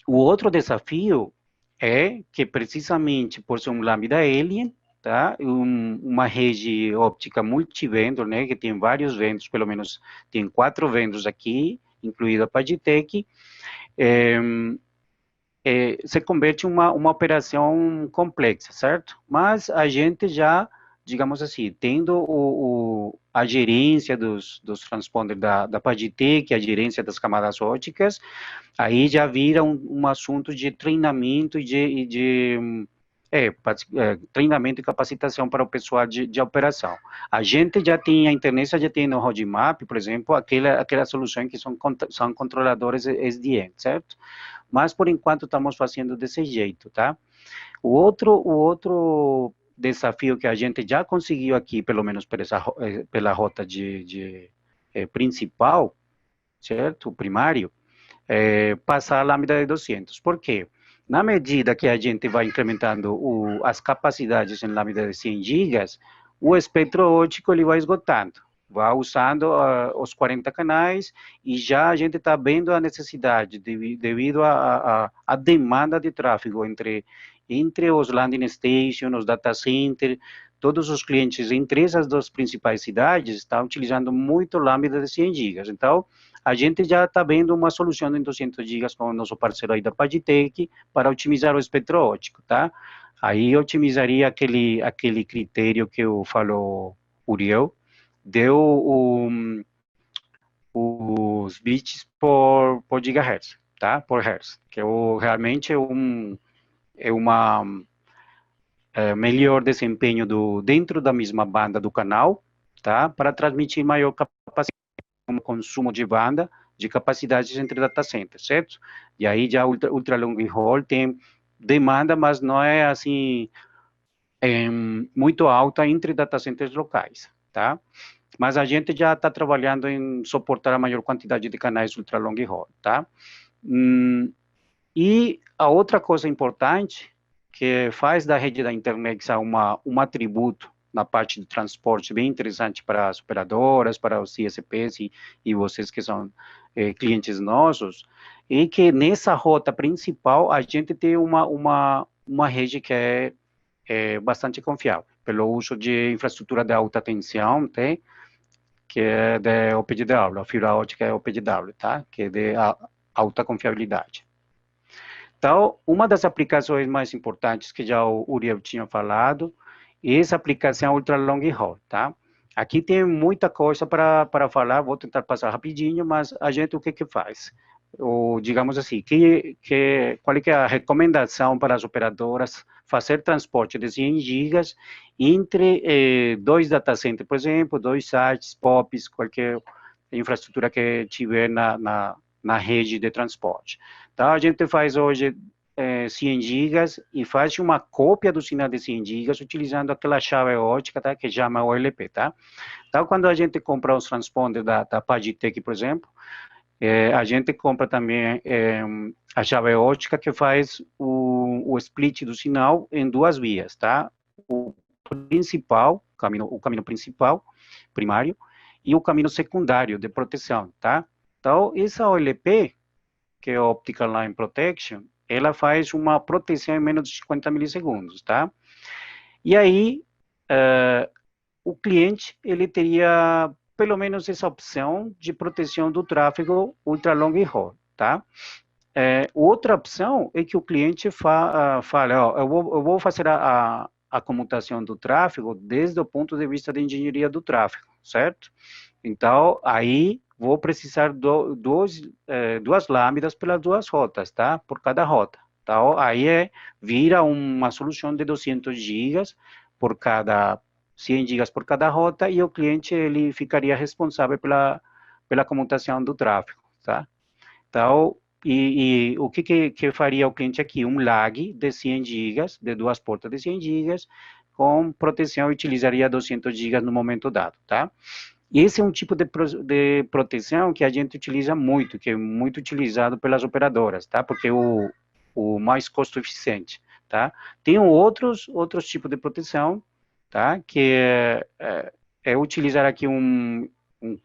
O outro desafio é que, precisamente por ser um lambda alien, tá? Uma rede óptica multivendor, né? Que tem vários vendors, pelo menos tem 4 vendors aqui, incluído a Pagitech, se converte em uma operação complexa, certo? Mas a gente já, digamos assim, tendo a gerência dos transponders da Pagitech, a gerência das camadas ópticas, aí já vira um assunto de treinamento treinamento e capacitação para o pessoal de operação. A gente já tem, a internet já tem no roadmap, por exemplo, aquela solução que são controladores SDN, certo? Mas, por enquanto, estamos fazendo desse jeito, tá? O outro desafio que a gente já conseguiu aqui, pelo menos pela rota principal, certo? Primário, passar a lambda de 200. Por quê? Na medida que a gente vai incrementando as capacidades em lambda de 100 gigas, o espectro óptico ele vai esgotando, vai usando os 40 canais, e já a gente está vendo a necessidade, devido à demanda de tráfego entre os landing stations, os data centers, todos os clientes entre essas duas principais cidades estão utilizando muito lambda de 100 gigas. Então, a gente já está vendo uma solução em 200 gigas com o nosso parceiro aí da Pagitech para otimizar o espectro óptico, tá? Aí otimizaria aquele critério que eu falou, Uriel, deu os bits por gigahertz, tá? Por hertz, que realmente é uma melhor desempenho dentro da mesma banda do canal, tá? Para transmitir maior capacidade, um consumo de banda, de capacidades entre data centers, certo? E aí já ultra long haul tem demanda, mas não é assim muito alta entre data centers locais, tá? Mas a gente já está trabalhando em suportar a maior quantidade de canais ultra long haul, tá? E a outra coisa importante que faz da rede da Intermex um atributo na parte de transporte bem interessante para as operadoras, para os CSPs e vocês que são clientes nossos, é que nessa rota principal a gente tem uma rede que é bastante confiável, pelo uso de infraestrutura de alta tensão, tá? Que é de OPGW, a fibra ótica é OPGW, tá? Que é de alta confiabilidade. Então, uma das aplicações mais importantes que já o Uriel tinha falado, é essa aplicação ultra long haul, tá? Aqui tem muita coisa para falar, vou tentar passar rapidinho, mas a gente o que faz? Ou, digamos assim, qual é a recomendação para as operadoras fazer transporte de 100 gigas entre dois data centers, por exemplo, 2 sites, POPs, qualquer infraestrutura que tiver na rede de transporte. Então, a gente faz hoje 100 gigas e faz uma cópia do sinal de 100 gigas utilizando aquela chave ótica, tá, que chama OLP, tá? Então, quando a gente compra os transponders da Pagitech, por exemplo, a gente compra também a chave ótica que faz o split do sinal em 2 vias, tá? O caminho principal, primário, e o caminho secundário de proteção, tá? Então, essa OLP, que é Optical Line Protection, ela faz uma proteção em menos de 50 milissegundos, tá? E aí, o cliente, ele teria pelo menos essa opção de proteção do tráfego ultra long haul, tá? Outra opção é que o cliente fala, ó, eu vou fazer a comutação do tráfego desde o ponto de vista de engenharia do tráfego, certo? Então, aí vou precisar duas lâminas pelas 2 rotas, tá? Por cada rota. Então, aí vira uma solução de 200 gigas por cada 100 gigas por cada rota, e o cliente ele ficaria responsável pela comutação do tráfego, tá? Então, e o que faria o cliente aqui? Um lag de 100 gigas, de 2 portas de 100 gigas, com proteção, utilizaria 200 gigas no momento dado, tá? Esse é um tipo de proteção que a gente utiliza muito, que é muito utilizado pelas operadoras, tá? Porque é o mais custo eficiente, tá? Tem outros tipos de proteção, tá? Que é utilizar aqui um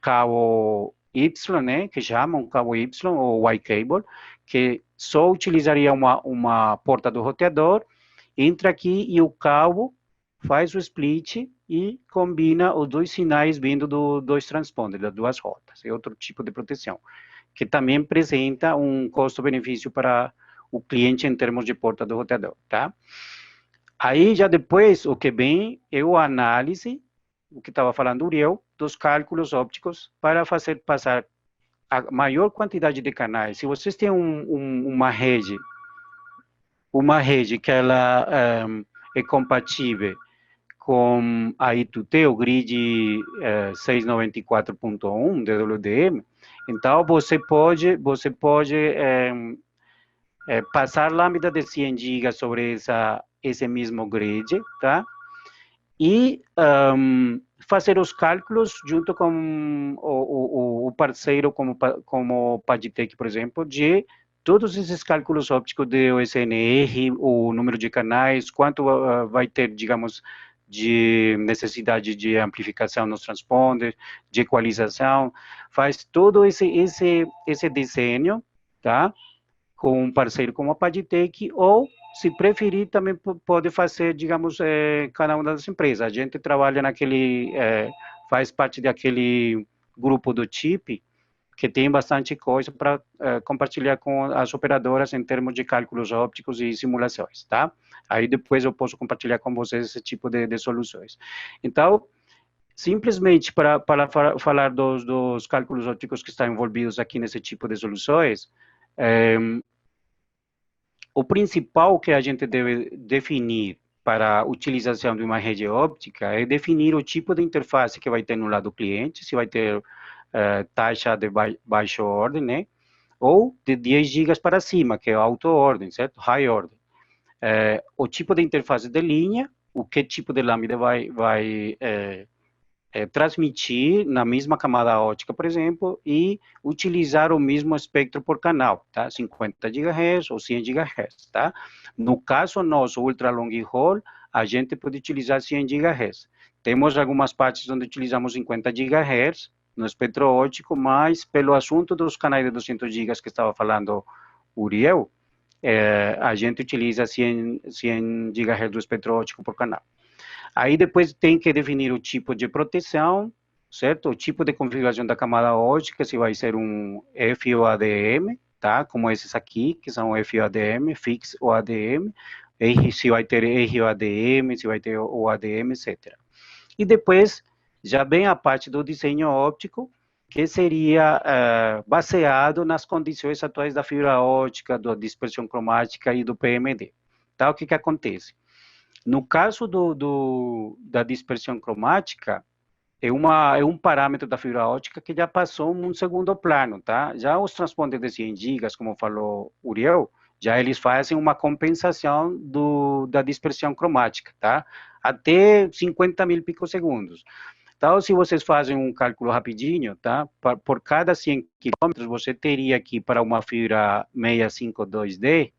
cabo Y, né, que chama um cabo Y ou Y-cable, que só utilizaria uma porta do roteador, entra aqui e o cabo faz o split e combina os dois sinais vindo dos transponders, das duas rotas. É outro tipo de proteção, que também apresenta um custo-benefício para o cliente em termos de porta do roteador, tá? Aí, já depois, o que vem é a análise, o que estava falando o Uriel, dos cálculos ópticos para fazer passar a maior quantidade de canais. Se vocês têm uma rede que ela é compatível com a I2T, o grid 694.1 DWDM, então você pode passar lâmina de 100 GB sobre esse mesmo grid, tá? E fazer os cálculos junto com o parceiro como o Pagitech, por exemplo, de todos esses cálculos ópticos de OSNR, o número de canais, quanto vai ter, digamos, de necessidade de amplificação nos transponders, de equalização, faz todo esse desenho, tá? Com um parceiro como a Pagitech, ou, se preferir, também pode fazer, digamos, cada uma das empresas. A gente trabalha faz parte daquele grupo do chip, que tem bastante coisa para compartilhar com as operadoras em termos de cálculos ópticos e simulações, tá? Aí depois eu posso compartilhar com vocês esse tipo de soluções. Então, simplesmente para falar dos cálculos ópticos que estão envolvidos aqui nesse tipo de soluções, o principal que a gente deve definir para a utilização de uma rede óptica é definir o tipo de interface que vai ter no lado do cliente, se vai ter taxa de baixa ordem, né? Ou de 10 GB para cima, que é auto-ordem, certo? High ordem. O tipo de interface de linha, o que tipo de lâmina vai transmitir na mesma camada óptica, por exemplo, e utilizar o mesmo espectro por canal, tá? 50 GHz ou 100 GHz, tá? No caso nosso, ultra long haul, a gente pode utilizar 100 GHz. Temos algumas partes onde utilizamos 50 GHz no espectro óptico, mas pelo assunto dos canais de 200 GB que estava falando o Uriel, a gente utiliza 100 GHz do espectro óptico por canal. Aí depois tem que definir o tipo de proteção, certo? O tipo de configuração da camada óptica, se vai ser um FOADM, tá? Como esses aqui, que são FOADM, Fix OADM, se vai ter ROADM, se vai ter OADM, etc. E depois já vem a parte do desenho óptico, que seria baseado nas condições atuais da fibra óptica, da dispersão cromática e do PMD. Tá? O que acontece? No caso da dispersão cromática, é um parâmetro da fibra óptica que já passou um segundo plano, tá? Já os transponders de 100 GB, como falou Uriel, já eles fazem uma compensação da dispersão cromática, tá? Até 50.000 picosegundos. Então, se vocês fazem um cálculo rapidinho, tá? Por cada 100 km, você teria aqui para uma fibra 652D,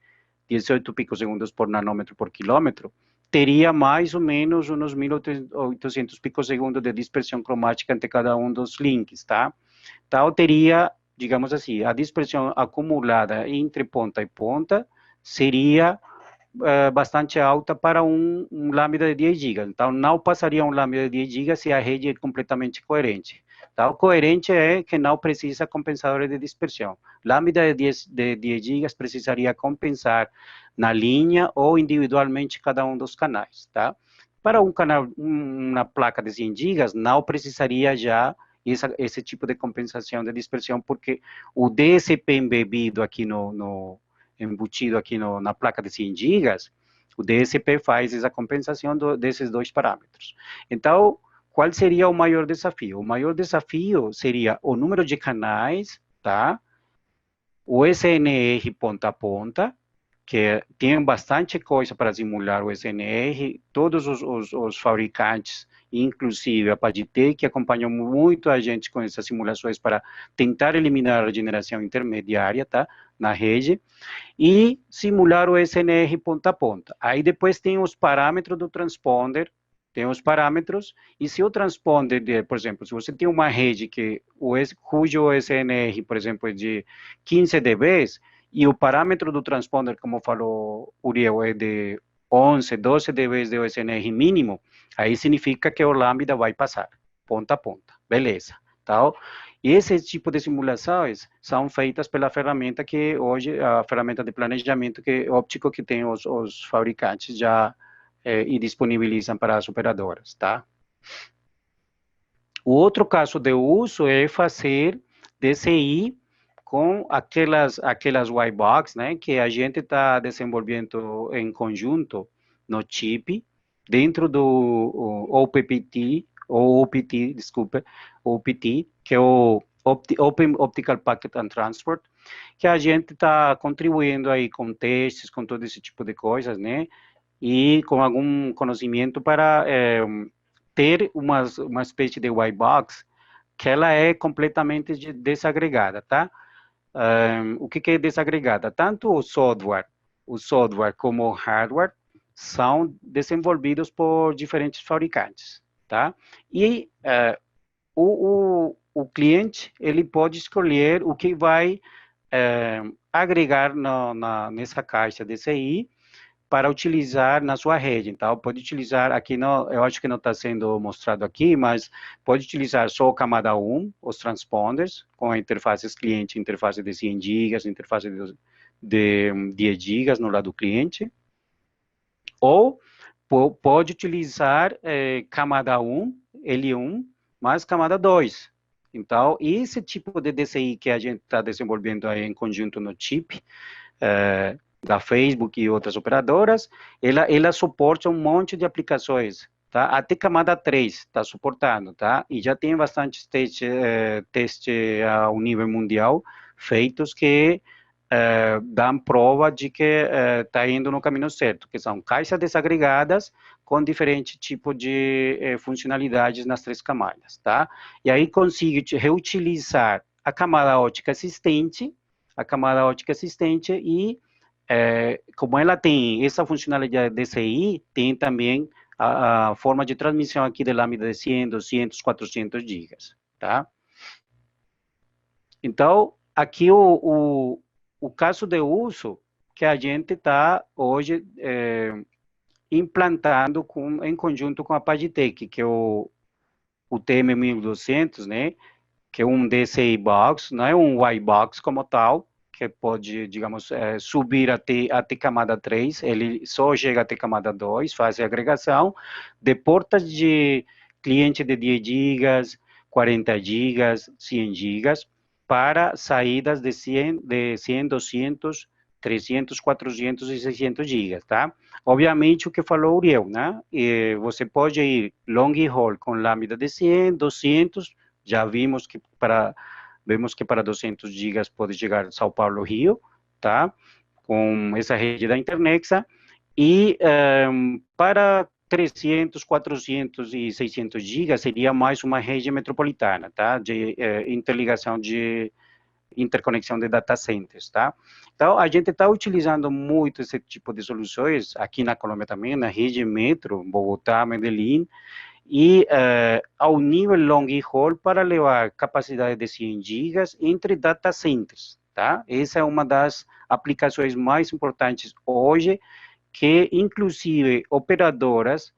18 picosegundos por nanômetro por quilômetro, teria mais ou menos uns 1.800 picosegundos de dispersão cromática entre cada um dos links, tá? Então, teria, digamos assim, a dispersão acumulada entre ponta e ponta seria bastante alta para um lambda de 10 GB. Então, não passaria um lambda de 10 GB se a rede é completamente coerente. Então, coerente é que não precisa compensadores de dispersão. Lambda de 10 GB precisaria compensar na linha ou individualmente cada um dos canais, tá? Para um canal, uma placa de 100 GB, não precisaria já esse tipo de compensação de dispersão, porque o DSP embebido aqui embutido aqui na placa de 100 GB, o DSP faz essa compensação desses dois parâmetros. Então, qual seria o maior desafio? O maior desafio seria o número de canais, tá? O SNR ponta a ponta, que tem bastante coisa para simular o SNR, todos os fabricantes, inclusive a Pagitech, que acompanhou muito a gente com essas simulações para tentar eliminar a regeneração intermediária, tá? Na rede, e simular o SNR ponta a ponta. Aí depois tem os parâmetros do transponder, tem os parâmetros, e se o transponder, por exemplo, se você tem uma rede cujo SNR, por exemplo, é de 15 dB, e o parâmetro do transponder, como falou Uriel, é de 11, 12 dB de SNR mínimo, aí significa que o lambda vai passar, ponta a ponta, beleza, tá? E esse tipo de simulações são feitas pela ferramenta que hoje, a ferramenta de planejamento óptico que tem os fabricantes já e disponibilizam para as operadoras, tá? O outro caso de uso é fazer DCI com aquelas white box, né, que a gente está desenvolvendo em conjunto no chip, dentro do OPT, desculpa, OPT, que é o Open Optical Packet and Transport, que a gente está contribuindo aí com testes, com todo esse tipo de coisas, né, e com algum conhecimento para ter uma espécie de white box que ela é completamente desagregada, tá? O que é desagregada? Tanto o software como o hardware são desenvolvidos por diferentes fabricantes, tá? E o cliente, ele pode escolher o que vai agregar nessa caixa DCI para utilizar na sua rede. Então, pode utilizar, aqui eu acho que não está sendo mostrado aqui, mas pode utilizar só a camada 1, os transponders, com a interfaces cliente, interface de 100 GB, interface de 10 GB no lado do cliente, ou pode utilizar camada 1, L1, mais camada 2. Então, esse tipo de DCI que a gente está desenvolvendo aí em conjunto no chip, da Facebook e outras operadoras, ela suporta um monte de aplicações, tá? Até camada 3 está suportando, tá? E já tem bastante teste ao nível mundial feitos que dão prova de que está indo no caminho certo, que são caixas desagregadas com diferentes tipos de funcionalidades nas 3 camadas, tá? E aí consigo reutilizar a camada ótica existente e como ela tem essa funcionalidade DCI, tem também a forma de transmissão aqui de lambda de 100, 200, 400 gigas, tá? Então, aqui o caso de uso que a gente está hoje implantando em conjunto com a Pagitech, que é o TM1200, né? Que é um DCI box, não é um white box como tal, que pode, digamos, subir até camada 3, ele só chega até camada 2, faz a agregação de portas de cliente de 10 GB, 40 GB, 100 GB, para saídas de 100, 200, 300, 400 e 600 GB, tá? Obviamente, o que falou o Uriel, né? Você pode ir long haul com lambda de 100, 200, já vimos que para 200 GB pode chegar São Paulo, Rio, tá? Com essa rede da Internexa. E para 300, 400 e 600 GB seria mais uma rede metropolitana, tá? De interligação interconexão de data centers, tá? Então, a gente está utilizando muito esse tipo de soluções, aqui na Colômbia também, na rede metro, Bogotá, Medellín, e ao nível long haul para levar capacidade de 100 GB entre data centers, tá? Essa é uma das aplicações mais importantes hoje, que inclusive operadoras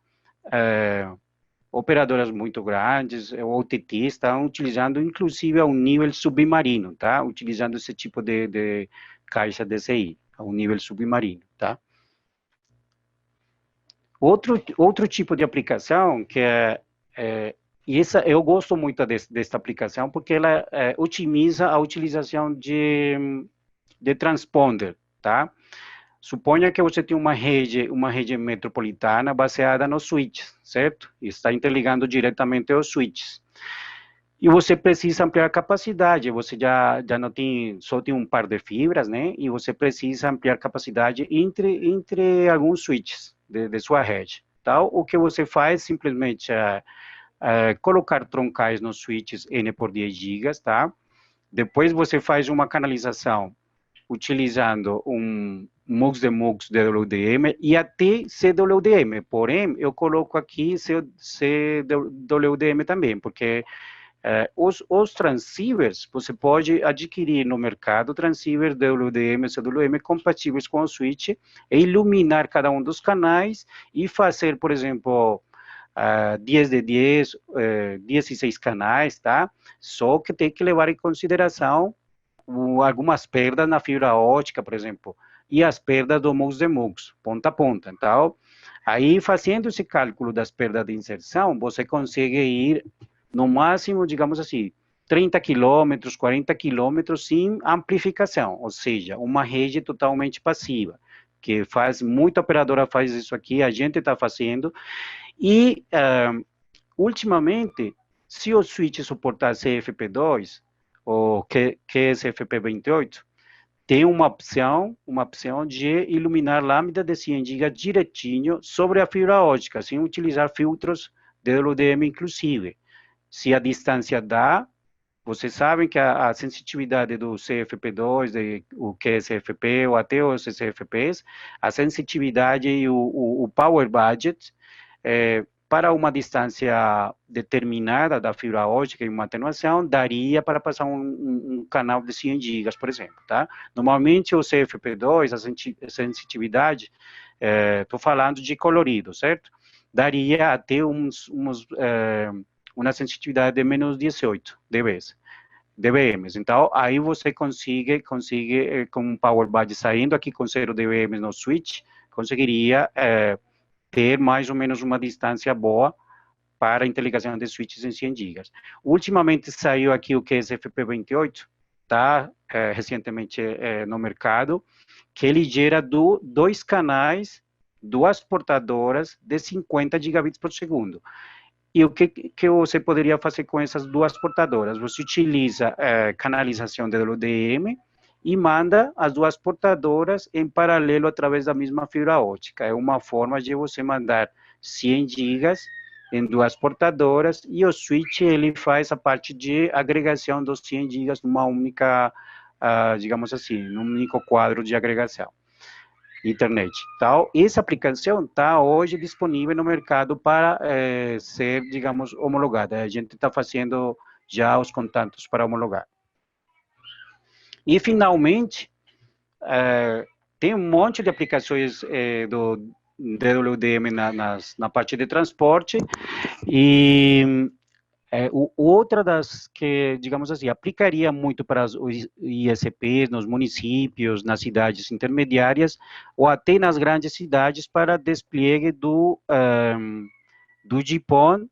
muito grandes, OTT, estão utilizando inclusive ao nível submarino, tá? Utilizando esse tipo de caixa DCI, ao nível submarino, tá? Outro tipo de aplicação que e eu gosto muito desta aplicação porque ela otimiza a utilização de transponder, tá? Suponha que você tem uma rede metropolitana baseada nos switches, certo? E está interligando diretamente aos switches. E você precisa ampliar a capacidade, você já não tem, só tem um par de fibras, né? E você precisa ampliar a capacidade entre alguns switches de sua rede. Então, o que você faz simplesmente colocar troncais nos switches N por 10 GB, tá? Depois você faz uma canalização utilizando MUX de MUX, DWDM e até CWDM, porém, eu coloco aqui CWDM também, porque os transceivers, você pode adquirir no mercado transceivers DWDM e CWDM compatíveis com o switch e iluminar cada um dos canais e fazer, por exemplo, 10 de 10, 16 canais, tá? Só que tem que levar em consideração algumas perdas na fibra ótica, por exemplo, e as perdas do MUX de MUX, ponta a ponta. Então, aí, fazendo esse cálculo das perdas de inserção, você consegue ir, no máximo, digamos assim, 30 quilômetros, 40 quilômetros sem amplificação, ou seja, uma rede totalmente passiva, que muita operadora faz isso aqui, a gente está fazendo, e, ultimamente, se o switch suportar CFP2, ou QSFP28, tem uma opção de iluminar lâmina de 100 GB direitinho sobre a fibra ótica, sem utilizar filtros DWDM inclusive. Se a distância dá, vocês sabem que a sensitividade do CFP2, o QSFP ou até os CFPs, a sensitividade e o power budget, para uma distância determinada da fibra ótica e uma atenuação, daria para passar um canal de 100 GB, por exemplo, tá? Normalmente o CFP2, a sensitividade, estou falando de colorido, certo? Daria até uma sensitividade de menos 18 dBms. Então, aí você consegue com um power budget saindo aqui com 0 dBm no switch, conseguiria ter mais ou menos uma distância boa para a interligação de switches em 100 GB. Ultimamente saiu aqui o QSFP28, tá, recentemente no mercado, que ele gera dois canais, duas portadoras de 50 gigabits por segundo. E o que você poderia fazer com essas duas portadoras? Você utiliza canalização de DWDM e manda as duas portadoras em paralelo através da mesma fibra ótica. É uma forma de você mandar 100 gigas em duas portadoras e o switch ele faz a parte de agregação dos 100 gigas numa única, digamos assim, num único quadro de agregação. Internet. Então, essa aplicação está hoje disponível no mercado para ser, digamos, homologada. A gente está fazendo já os contatos para homologar. E, finalmente, tem um monte de aplicações do DWDM na parte de transporte e outra das que, digamos assim, aplicaria muito para os ISPs, nos municípios, nas cidades intermediárias, ou até nas grandes cidades, para despliegue do GPON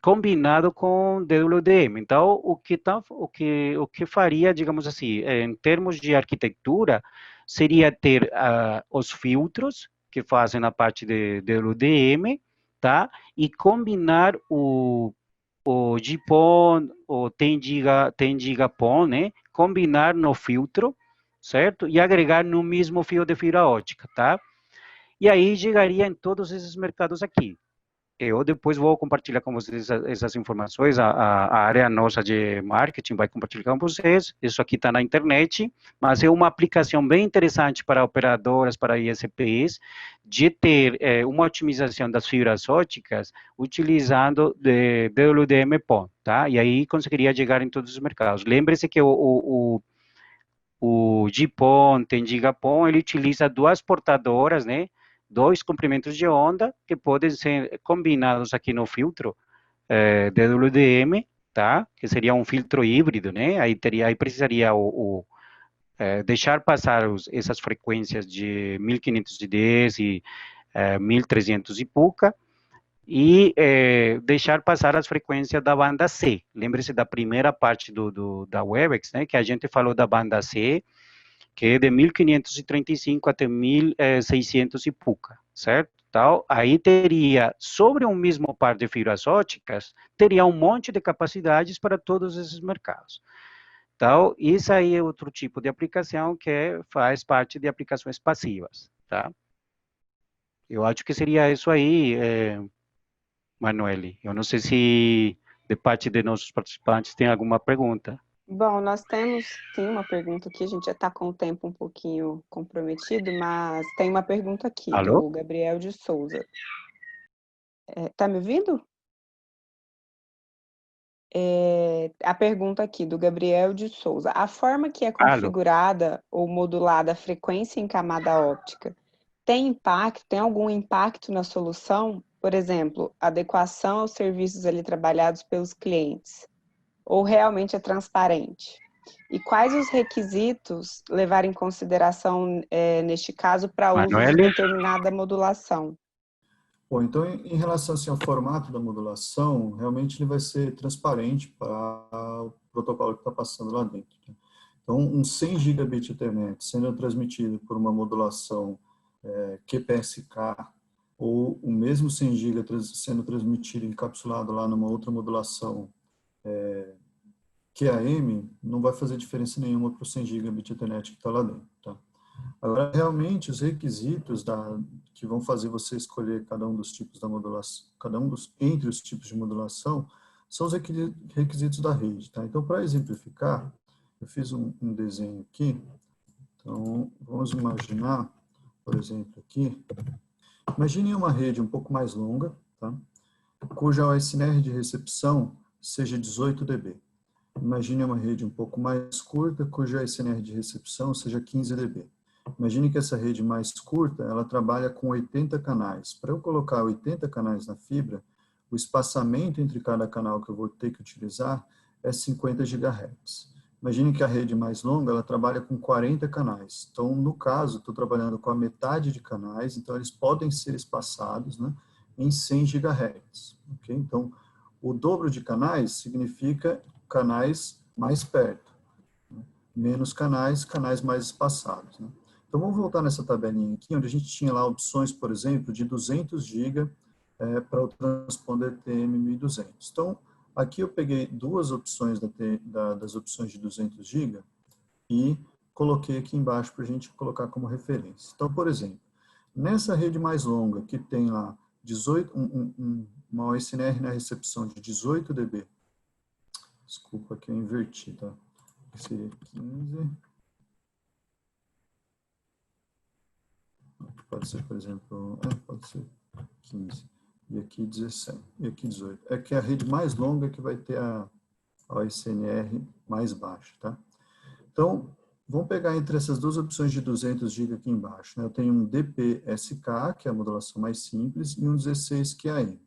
combinado com DWDM. Então, o que faria, digamos assim, em termos de arquitetura, seria ter os filtros, que fazem a parte de DWDM, tá? E combinar o GPON, o 10 gigapon, né? Combinar no filtro, certo? E agregar no mesmo fio de fibra ótica, tá? E aí chegaria em todos esses mercados aqui. Eu depois vou compartilhar com vocês essas informações, a área nossa de marketing vai compartilhar com vocês, isso aqui está na internet, mas é uma aplicação bem interessante para operadoras, para ISPs, de ter uma otimização das fibras óticas utilizando DWDM-PON, tá? E aí conseguiria chegar em todos os mercados. Lembre-se que o GPON, 10 gigapon, ele utiliza duas portadoras, né? Dois comprimentos de onda que podem ser combinados aqui no filtro DWDM, tá? Que seria um filtro híbrido, né? Aí precisaria deixar passar essas frequências de 1510 e 1300 e pouca, e deixar passar as frequências da banda C. Lembre-se da primeira parte da Webex, né? Que a gente falou da banda C, que é de 1535 até 1600 e pouca, certo? Então, aí teria, sobre um mesmo par de fibras óticas, teria um monte de capacidades para todos esses mercados. Então, isso aí é outro tipo de aplicação que faz parte de aplicações passivas, tá? Eu acho que seria isso aí, Manuele. Eu não sei se, de parte de nossos participantes, tem alguma pergunta. Bom, nós temos sim uma pergunta aqui, a gente já está com o tempo um pouquinho comprometido, mas tem uma pergunta aqui Alô? do Gabriel de Souza. Tá me ouvindo? A pergunta aqui do Gabriel de Souza. A forma que é Alô? configurada ou modulada a frequência em camada óptica tem algum impacto na solução? Por exemplo, adequação aos serviços ali trabalhados pelos clientes? Ou realmente é transparente? E quais os requisitos levar em consideração, neste caso, para uso de Manoel? determinada modulação? Bom, então, em relação assim, ao formato da modulação, realmente ele vai ser transparente para o protocolo que está passando lá dentro. Tá? Então, um 100 gigabit Ethernet sendo transmitido por uma modulação QPSK, ou o mesmo 100 GB sendo transmitido encapsulado lá numa outra modulação QAM, não vai fazer diferença nenhuma para o 100 gigabit Ethernet que está lá dentro. Tá? Agora, realmente, os requisitos que vão fazer você escolher cada um dos tipos da modulação, entre os tipos de modulação, são os requisitos da rede. Tá? Então, para exemplificar, eu fiz um desenho aqui. Então, vamos imaginar, por exemplo, aqui. Imagine uma rede um pouco mais longa, tá? Cuja OSNR de recepção seja 18 dB. Imagine uma rede um pouco mais curta, cuja OSNR de recepção seja 15 dB. Imagine que essa rede mais curta, ela trabalha com 80 canais. Para eu colocar 80 canais na fibra, o espaçamento entre cada canal que eu vou ter que utilizar é 50 GHz. Imagine que a rede mais longa, ela trabalha com 40 canais. Então, no caso, estou trabalhando com a metade de canais, então eles podem ser espaçados, né, em 100 GHz. Okay? Então, o dobro de canais significa canais mais perto. Né? Menos canais, canais mais espaçados. Né? Então, vamos voltar nessa tabelinha aqui, onde a gente tinha lá opções, por exemplo, de 200 GB para o transponder TM1200. Então, aqui eu peguei duas opções das opções de 200 GB e coloquei aqui embaixo para a gente colocar como referência. Então, por exemplo, nessa rede mais longa, que tem lá 18, uma OSNR na recepção de 18 dB, desculpa que eu inverti, tá? Seria 15. Pode ser, por exemplo, pode ser 15. E aqui 17. E aqui 18. É que a rede mais longa que vai ter a OSNR mais baixa, tá? Então, vamos pegar entre essas duas opções de 200 GB aqui embaixo. Né? Eu tenho um DPSK, que é a modulação mais simples, e um 16 QAM.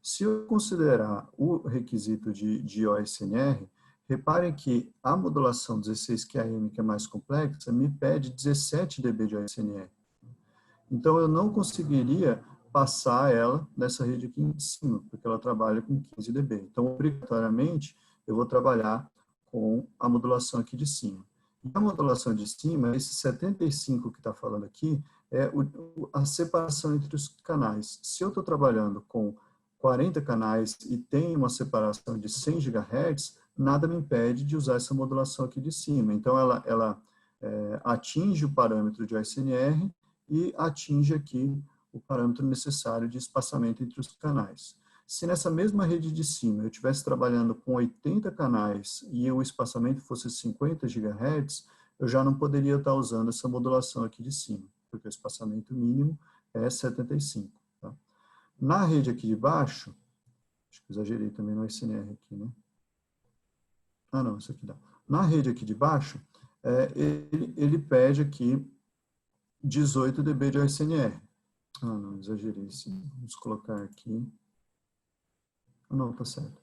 Se eu considerar o requisito de OSNR, reparem que a modulação 16 QAM, que é mais complexa, me pede 17 dB de OSNR. Então, eu não conseguiria passar ela nessa rede aqui em cima, porque ela trabalha com 15 dB. Então, obrigatoriamente, eu vou trabalhar com a modulação aqui de cima. E a modulação de cima, esse 75 que está falando aqui, é a separação entre os canais. Se eu estou trabalhando com 40 canais e tenho uma separação de 100 GHz, nada me impede de usar essa modulação aqui de cima. Então, ela atinge o parâmetro de OSNR e atinge aqui o parâmetro necessário de espaçamento entre os canais. Se nessa mesma rede de cima eu estivesse trabalhando com 80 canais e o espaçamento fosse 50 GHz, eu já não poderia estar usando essa modulação aqui de cima, porque o espaçamento mínimo é 75. Tá? Na rede aqui de baixo, acho que exagerei também no SNR aqui, né? Ah, não, isso aqui dá. Na rede aqui de baixo, ele pede aqui 18 dB de OSNR. Ah, não, exagerei sim. Vamos colocar aqui. Ah, não, tá certo.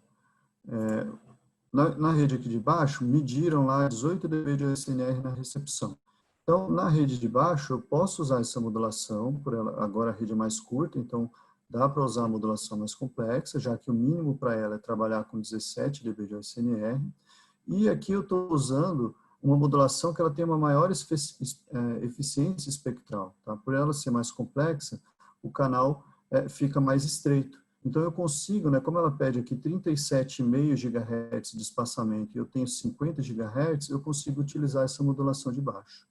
Na rede aqui de baixo, mediram lá 18 dB de OSNR na recepção. Então, na rede de baixo, eu posso usar essa modulação, por ela, agora a rede é mais curta, então dá para usar a modulação mais complexa, já que o mínimo para ela é trabalhar com 17 dB de OSNR. E aqui eu estou usando uma modulação que ela tem uma maior eficiência espectral. Tá? Por ela ser mais complexa, o canal fica mais estreito. Então, eu consigo, né, como ela pede aqui 37,5 GHz de espaçamento e eu tenho 50 GHz, eu consigo utilizar essa modulação de baixo.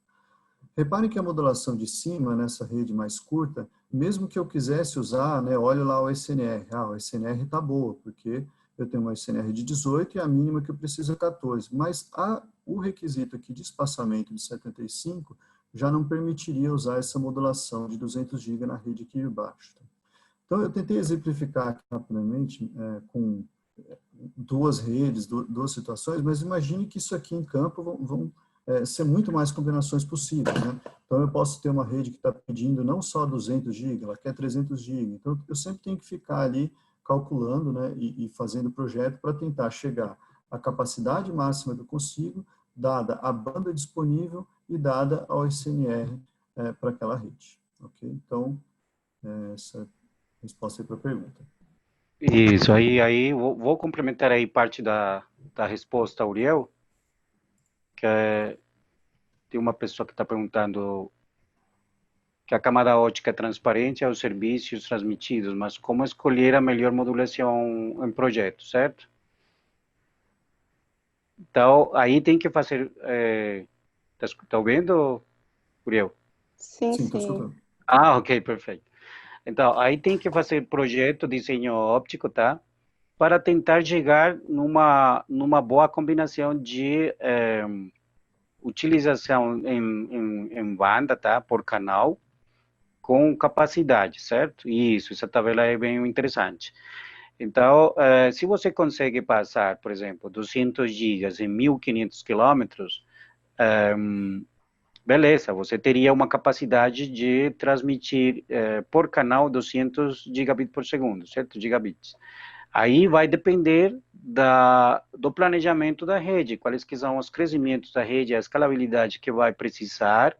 Reparem que a modulação de cima, nessa rede mais curta, mesmo que eu quisesse usar, né, olha lá o SNR. Ah, o SNR está boa, porque eu tenho uma SNR de 18 e a mínima que eu preciso é 14. Mas o requisito aqui de espaçamento de 75 já não permitiria usar essa modulação de 200 GB na rede aqui de baixo. Então, eu tentei exemplificar aqui rapidamente com duas redes, duas situações, mas imagine que isso aqui em campo vão ser muito mais combinações possíveis, né? Então, eu posso ter uma rede que está pedindo não só 200 GB, ela quer 300 GB. Então, eu sempre tenho que ficar ali calculando, né, e fazendo o projeto para tentar chegar à capacidade máxima que eu consigo, dada a banda disponível e dada ao SNR para aquela rede. Ok? Então, essa é a resposta aí para a pergunta. Isso, aí vou complementar aí parte da resposta, Uriel, que tem uma pessoa que está perguntando que a camada ótica é transparente aos serviços transmitidos, mas como escolher a melhor modulação em projeto, certo? Então, aí tem que fazer... Tá ouvindo, Uriel? Sim, Sim, estou sim. escutando. Ah, ok, perfeito. Então, aí tem que fazer projeto, desenho óptico, tá? Para tentar chegar numa boa combinação de utilização em banda, tá? Por canal, com capacidade, certo? Isso, essa tabela é bem interessante. Então, se você consegue passar, por exemplo, 200 gigas em 1.500 quilômetros, beleza, você teria uma capacidade de transmitir por canal 200 gigabits por segundo, certo? Gigabits. Aí vai depender do planejamento da rede, quais que são os crescimentos da rede, a escalabilidade que vai precisar,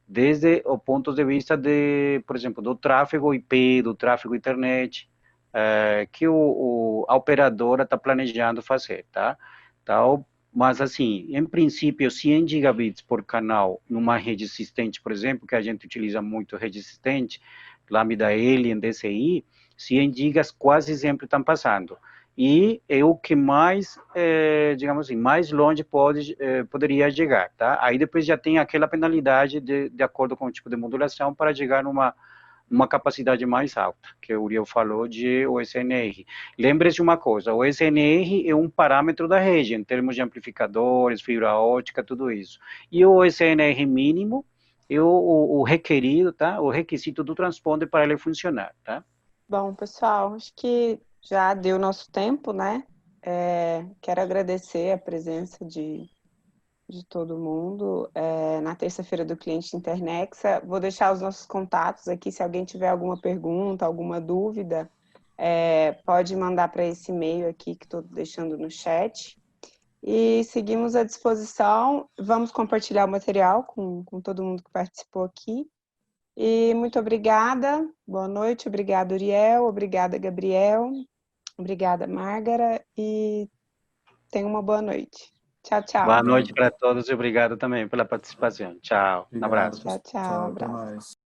desde o ponto de vista de, por exemplo, do tráfego IP, do tráfego internet, que a operadora está planejando fazer, tá? Então, mas assim, em princípio, 100 gigabits por canal numa rede existente, por exemplo, que a gente utiliza muito rede existente, Lambda Alien, DCI, 100 gigas quase sempre estão passando. E é o que mais, digamos assim, mais longe poderia chegar, tá? Aí depois já tem aquela penalidade de acordo com o tipo de modulação para chegar numa capacidade mais alta, que o Uriel falou de OSNR. Lembre-se uma coisa, o OSNR é um parâmetro da rede, em termos de amplificadores, fibra ótica, tudo isso. E o OSNR mínimo é o requerido, tá? O requisito do transponder para ele funcionar, tá? Bom, pessoal, acho que já deu nosso tempo, né? Quero agradecer a presença de todo mundo na terça-feira do Cliente Internexa. Vou deixar os nossos contatos aqui, se alguém tiver alguma pergunta, alguma dúvida, pode mandar para esse e-mail aqui que estou deixando no chat. E seguimos à disposição, vamos compartilhar o material com todo mundo que participou aqui. E muito obrigada, boa noite, obrigada Uriel, obrigada Gabriel, obrigada Márgara e tenha uma boa noite. Tchau, tchau. Boa noite para todos e obrigado também pela participação. Tchau. Um Obrigado. abraço. Tchau, tchau. Tchau, até Abraço. mais.